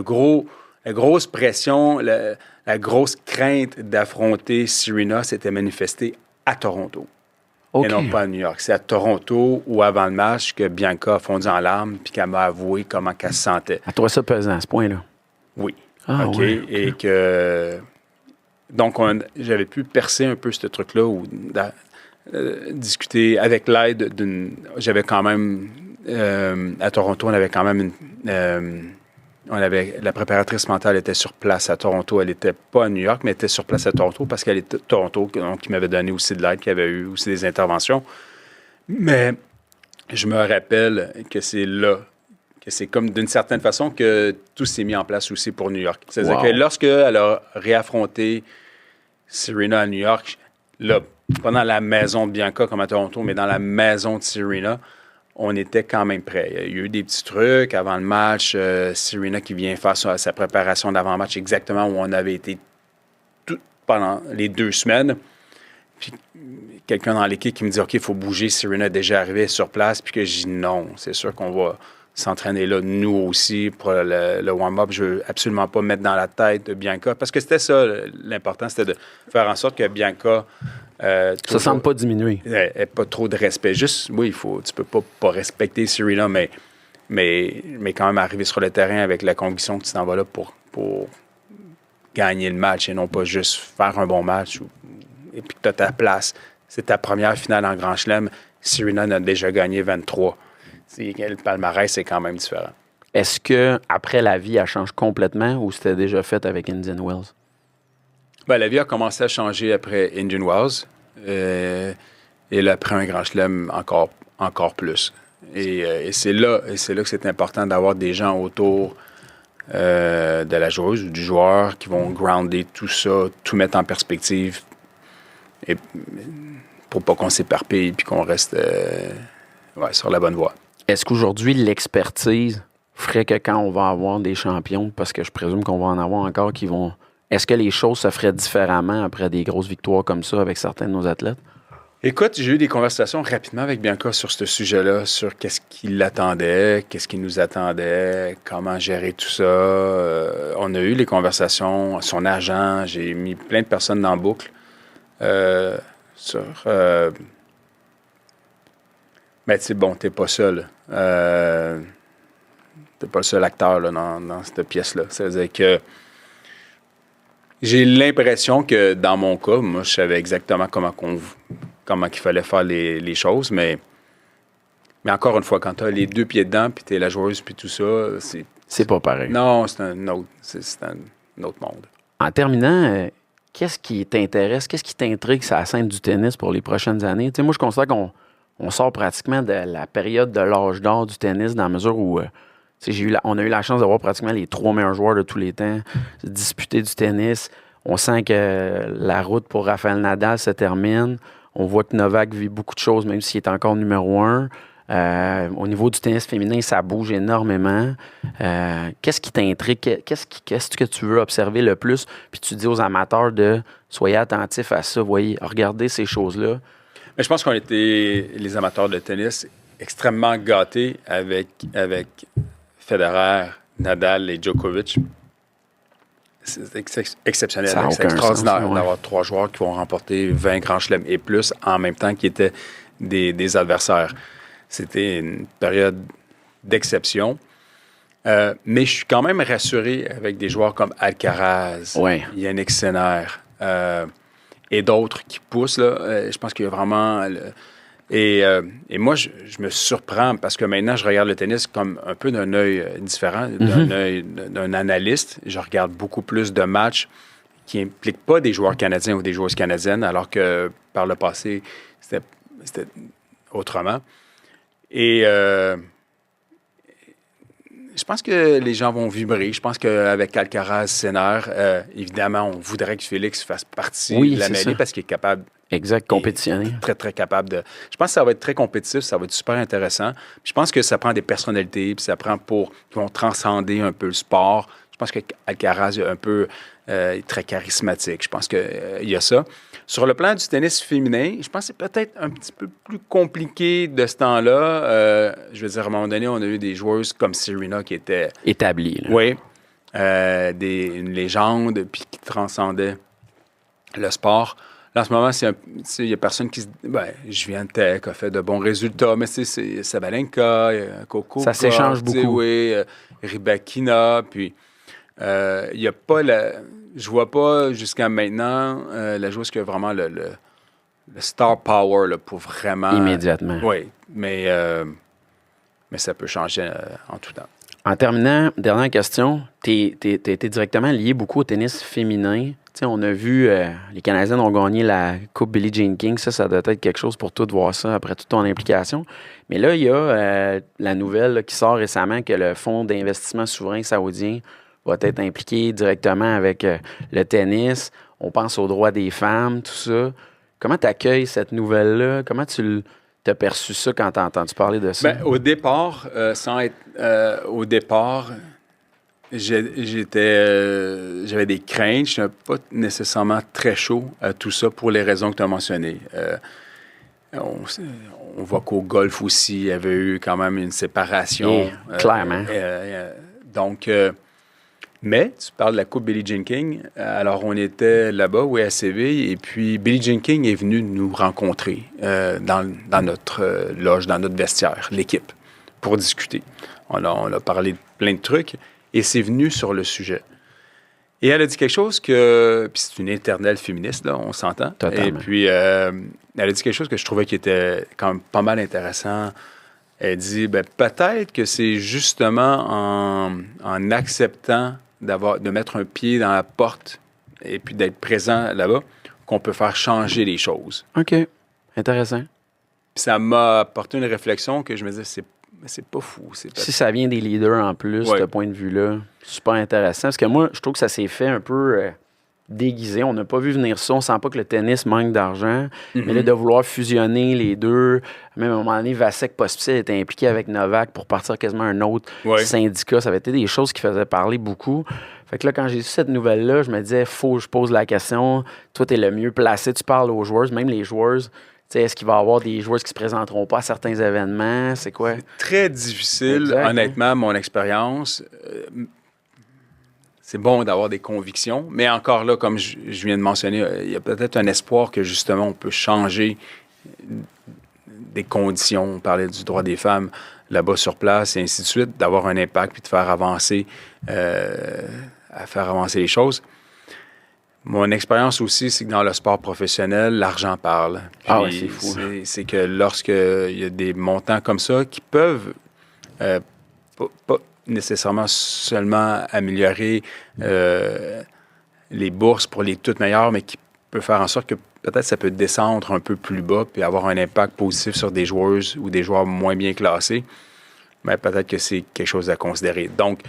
grosse pression, la grosse crainte d'affronter Serena s'était manifestée à Toronto. Et non pas à New York. C'est à Toronto ou avant le match que Bianca a fondu en larmes puis qu'elle m'a avoué comment qu'elle se sentait. À toi, ça pesant à ce point-là? Oui. Ah, OK. ouais, Et que... Donc, j'avais pu percer un peu ce truc-là ou discuter avec l'aide d'une... J'avais quand même... à Toronto, on avait quand même la préparatrice mentale était sur place à Toronto. Elle n'était pas à New York, mais elle était sur place à Toronto parce qu'elle était à Toronto, donc qui m'avait donné aussi de l'aide, qui avait eu aussi des interventions. Mais je me rappelle que c'est là, que c'est comme d'une certaine façon que tout s'est mis en place aussi pour New York. C'est-à-dire que lorsqu'elle a réaffronté Serena à New York, là, pas dans la maison de Bianca comme à Toronto, mais dans la maison de Serena, on était quand même prêts. Il y a eu des petits trucs avant le match. Serena qui vient faire sa préparation d'avant-match exactement où on avait été pendant les 2 semaines. Puis quelqu'un dans l'équipe qui me dit « OK, il faut bouger. Serena est déjà arrivée sur place. » Puis que je dis « Non, c'est sûr qu'on va s'entraîner là, nous aussi, pour le warm-up. Je veux absolument pas mettre dans la tête de Bianca. » Parce que c'était ça, l'important, c'était de faire en sorte que Bianca... ça ne semble pas diminuer. Pas trop de respect. Juste, oui, tu peux pas respecter Serena, mais quand même arriver sur le terrain avec la conviction que tu t'en vas là pour gagner le match et non pas juste faire un bon match et puis que tu as ta place. C'est ta première finale en Grand Chelem. Serena en a déjà gagné 23. Le palmarès, c'est quand même différent. Est-ce qu'après la vie, elle change complètement ou c'était déjà fait avec Indian Wells? Ben, la vie a commencé à changer après Indian Wells et là, après un Grand Chelem encore plus. Et c'est là que c'est important d'avoir des gens autour de la joueuse ou du joueur qui vont grounder tout ça, tout mettre en perspective et pour pas qu'on s'éparpille puis qu'on reste sur la bonne voie. Est-ce qu'aujourd'hui, l'expertise ferait que quand on va avoir des champions, parce que je présume qu'on va en avoir encore qui vont... Est-ce que les choses se feraient différemment après des grosses victoires comme ça avec certains de nos athlètes? Écoute, j'ai eu des conversations rapidement avec Bianca sur ce sujet-là, sur qu'est-ce qui l'attendait, qu'est-ce qui nous attendait, comment gérer tout ça. On a eu les conversations, son agent, j'ai mis plein de personnes dans la boucle sur... Mais tu sais, bon, t'es pas seul. T'es pas le seul acteur là, dans cette pièce-là. C'est-à-dire que j'ai l'impression que dans mon cas, moi, je savais exactement comment il fallait faire les choses, mais encore une fois, quand tu as les 2 pieds dedans, puis tu es la joueuse, puis tout ça, c'est pas pareil. Non, c'est un autre monde. En terminant, qu'est-ce qui t'intéresse, qu'est-ce qui t'intrigue sur la scène du tennis pour les prochaines années? Tu sais, moi, je constate qu'on sort pratiquement de la période de l'âge d'or du tennis dans la mesure où on a eu la chance d'avoir pratiquement les 3 meilleurs joueurs de tous les temps disputer du tennis. On sent que la route pour Rafael Nadal se termine. On voit que Novak vit beaucoup de choses, même s'il est encore numéro 1. Au niveau du tennis féminin, ça bouge énormément. Qu'est-ce qui t'intrigue? Qu'est-ce que tu veux observer le plus? Puis tu dis aux amateurs de soyez attentifs à ça, voyez, regardez ces choses-là. Mais je pense qu'on était, les amateurs de tennis, extrêmement gâtés avec Federer, Nadal et Djokovic. C'est exceptionnel, c'est extraordinaire d'avoir 3 joueurs qui vont remporter 20 grands chelems et plus en même temps qui étaient des adversaires. C'était une période d'exception. Mais je suis quand même rassuré avec des joueurs comme Alcaraz, Yannick Sinner et d'autres qui poussent. Là. Je pense qu'il y a vraiment... Et moi, je me surprends parce que maintenant, je regarde le tennis comme un peu d'un œil différent, d'un œil d'un analyste. Je regarde beaucoup plus de matchs qui n'impliquent pas des joueurs canadiens ou des joueuses canadiennes, alors que par le passé, c'était autrement. Et Je pense que les gens vont vibrer. Je pense qu'avec Alcaraz, Sinner, évidemment, on voudrait que Félix fasse partie de la mêlée parce qu'il est capable. Exact, compétitionner. Très, très capable de. Je pense que ça va être très compétitif, ça va être super intéressant. Puis je pense que ça prend des personnalités, puis ça prend qui vont transcender un peu le sport. Je pense qu'Alcaraz est un peu très charismatique. Je pense qu'il y a ça. Sur le plan du tennis féminin, je pense que c'est peut-être un petit peu plus compliqué de ce temps-là. Je veux dire, à un moment donné, on a eu des joueuses comme Serena qui étaient... établies. Oui. Une légende, puis qui transcendait le sport. Là, en ce moment, il y a personne qui se dit, Julien Tech a fait de bons résultats, mais c'est Sabalenka, Coco. Ça s'échange beaucoup. Oui, Rybakina, puis il n'y a pas je vois pas jusqu'à maintenant la joueuse qui a vraiment le star power là, pour vraiment... Immédiatement. Oui, mais ça peut changer en tout temps. En terminant, dernière question. Tu été directement lié beaucoup au tennis féminin. T'sais, on a vu les Canadiennes ont gagné la Coupe Billie Jean King. Ça doit être quelque chose pour toi de voir ça après toute ton implication. Mais là, il y a la nouvelle là, qui sort récemment que le Fonds d'investissement souverain saoudien va être impliqué directement avec le tennis. On pense aux droits des femmes, tout ça. Comment tu accueilles cette nouvelle-là? Comment tu as perçu ça quand tu as entendu parler de ça? Au départ, j'avais des craintes. Je n'étais pas nécessairement très chaud à tout ça pour les raisons que tu as mentionnées. On voit qu'au golf aussi, il y avait eu quand même une séparation. Clairement. Donc, mais tu parles de la Coupe Billie Jean King. Alors, on était là-bas, oui, à Séville, et puis Billie Jean King est venue nous rencontrer dans notre loge, dans notre vestiaire, l'équipe, pour discuter. On a parlé de plein de trucs, et c'est venu sur le sujet. Et elle a dit quelque chose que... Puis c'est une éternelle féministe, là, on s'entend. Totalement. Et puis, elle a dit quelque chose que je trouvais qui était quand même pas mal intéressant. Elle dit, peut-être que c'est justement en acceptant de mettre un pied dans la porte et puis d'être présent là-bas qu'on peut faire changer les choses. OK. Intéressant. Puis ça m'a apporté une réflexion que je me disais, c'est pas fou. Si ça vient des leaders en plus, ce point de vue-là, super intéressant. Parce que moi, je trouve que ça s'est fait un peu déguisé. On n'a pas vu venir ça. On sent pas que le tennis manque d'argent. Mais là, de vouloir fusionner les deux, même à un moment donné, Vasek Pospisil était impliqué avec Novak pour partir quasiment un autre syndicat. Ça avait été des choses qui faisaient parler beaucoup. Fait que là, quand j'ai su cette nouvelle-là, je me disais, faut que je pose la question. Toi, tu es le mieux placé. Tu parles aux joueurs, même les joueurs. Est-ce qu'il va y avoir des joueurs qui ne se présenteront pas à certains événements? C'est quoi? C'est très difficile, honnêtement, mon expérience. C'est bon d'avoir des convictions, mais encore là, comme je viens de mentionner, il y a peut-être un espoir que justement on peut changer des conditions. On parlait du droit des femmes là-bas sur place et ainsi de suite, d'avoir un impact puis de faire avancer, les choses. Mon expérience aussi, c'est que dans le sport professionnel, l'argent parle. Puis c'est fou. C'est que lorsqu'il y a des montants comme ça qui peuvent pas nécessairement seulement améliorer les bourses pour les toutes meilleures, mais qui peut faire en sorte que peut-être ça peut descendre un peu plus bas puis avoir un impact positif sur des joueuses ou des joueurs moins bien classés, mais peut-être que c'est quelque chose à considérer. Donc,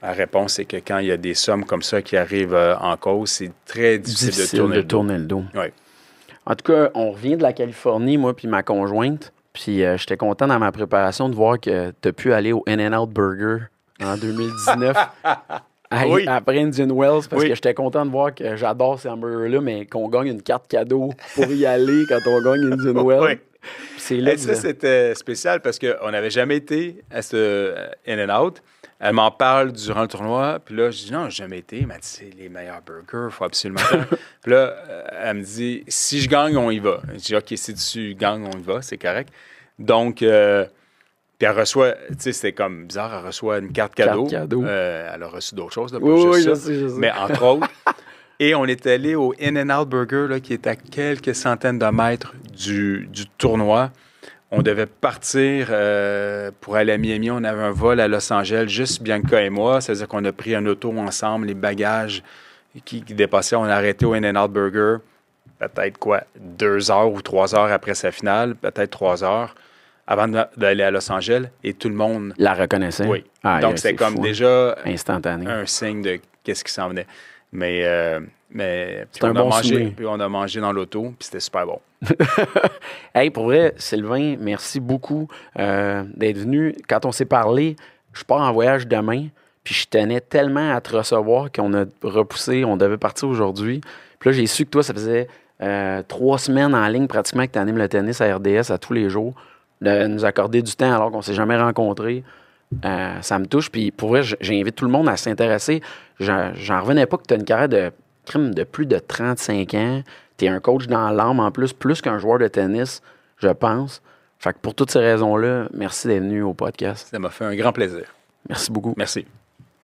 la réponse, c'est que quand il y a des sommes comme ça qui arrivent en cause, c'est très difficile de tourner le dos. Oui. En tout cas, on revient de la Californie, moi puis ma conjointe. Puis j'étais content dans ma préparation de voir que tu as pu aller au In-N-Out Burger en 2019. Après Indian Wells, parce que j'étais content de voir que j'adore ces hamburgers-là, mais qu'on gagne une carte cadeau pour y aller quand on gagne Indian Wells. C'est là ça, c'était spécial parce qu'on n'avait jamais été à ce In-N-Out. Elle m'en parle durant le tournoi. Puis là, je dis non, j'ai jamais été. Elle m'a dit, c'est les meilleurs burgers, il faut absolument faire. Puis là, elle me dit, si je gagne, on y va. Je dis, OK, si tu gagnes, on y va, c'est correct. Donc, puis elle reçoit, tu sais, c'était comme bizarre, elle reçoit une carte cadeau. Elle a reçu d'autres choses, là, pas juste ça. Je sais. Mais entre autres. Et on est allé au In-N-Out Burger, là, qui est à quelques centaines de mètres du tournoi. On devait partir pour aller à Miami. On avait un vol à Los Angeles, juste Bianca et moi. C'est-à-dire qu'on a pris un auto ensemble, les bagages qui dépassaient. On a arrêté au In-N-Out Burger, peut-être 2 heures ou 3 heures après sa finale, peut-être 3 heures. avant d'aller à Los Angeles et tout le monde... La reconnaissait? Oui. Ah, donc, c'est comme fou, déjà instantané. Un signe de qu'est-ce qui s'en venait. Mais c'est un bon souvenir. Puis on a mangé dans l'auto, puis c'était super bon. Hey, pour vrai, Sylvain, merci beaucoup d'être venu. Quand on s'est parlé, je pars en voyage demain, puis je tenais tellement à te recevoir qu'on a repoussé, on devait partir aujourd'hui. Puis là, j'ai su que toi, ça faisait 3 semaines en ligne pratiquement que tu animes le tennis à RDS à tous les jours. De nous accorder du temps alors qu'on ne s'est jamais rencontrés. Ça me touche. Puis pour vrai, j'invite tout le monde à s'intéresser. J'en revenais pas que tu as une carrière de plus de 35 ans. Tu es un coach dans l'âme en plus qu'un joueur de tennis, je pense. Fait que pour toutes ces raisons-là, merci d'être venu au podcast. Ça m'a fait un grand plaisir. Merci beaucoup. Merci.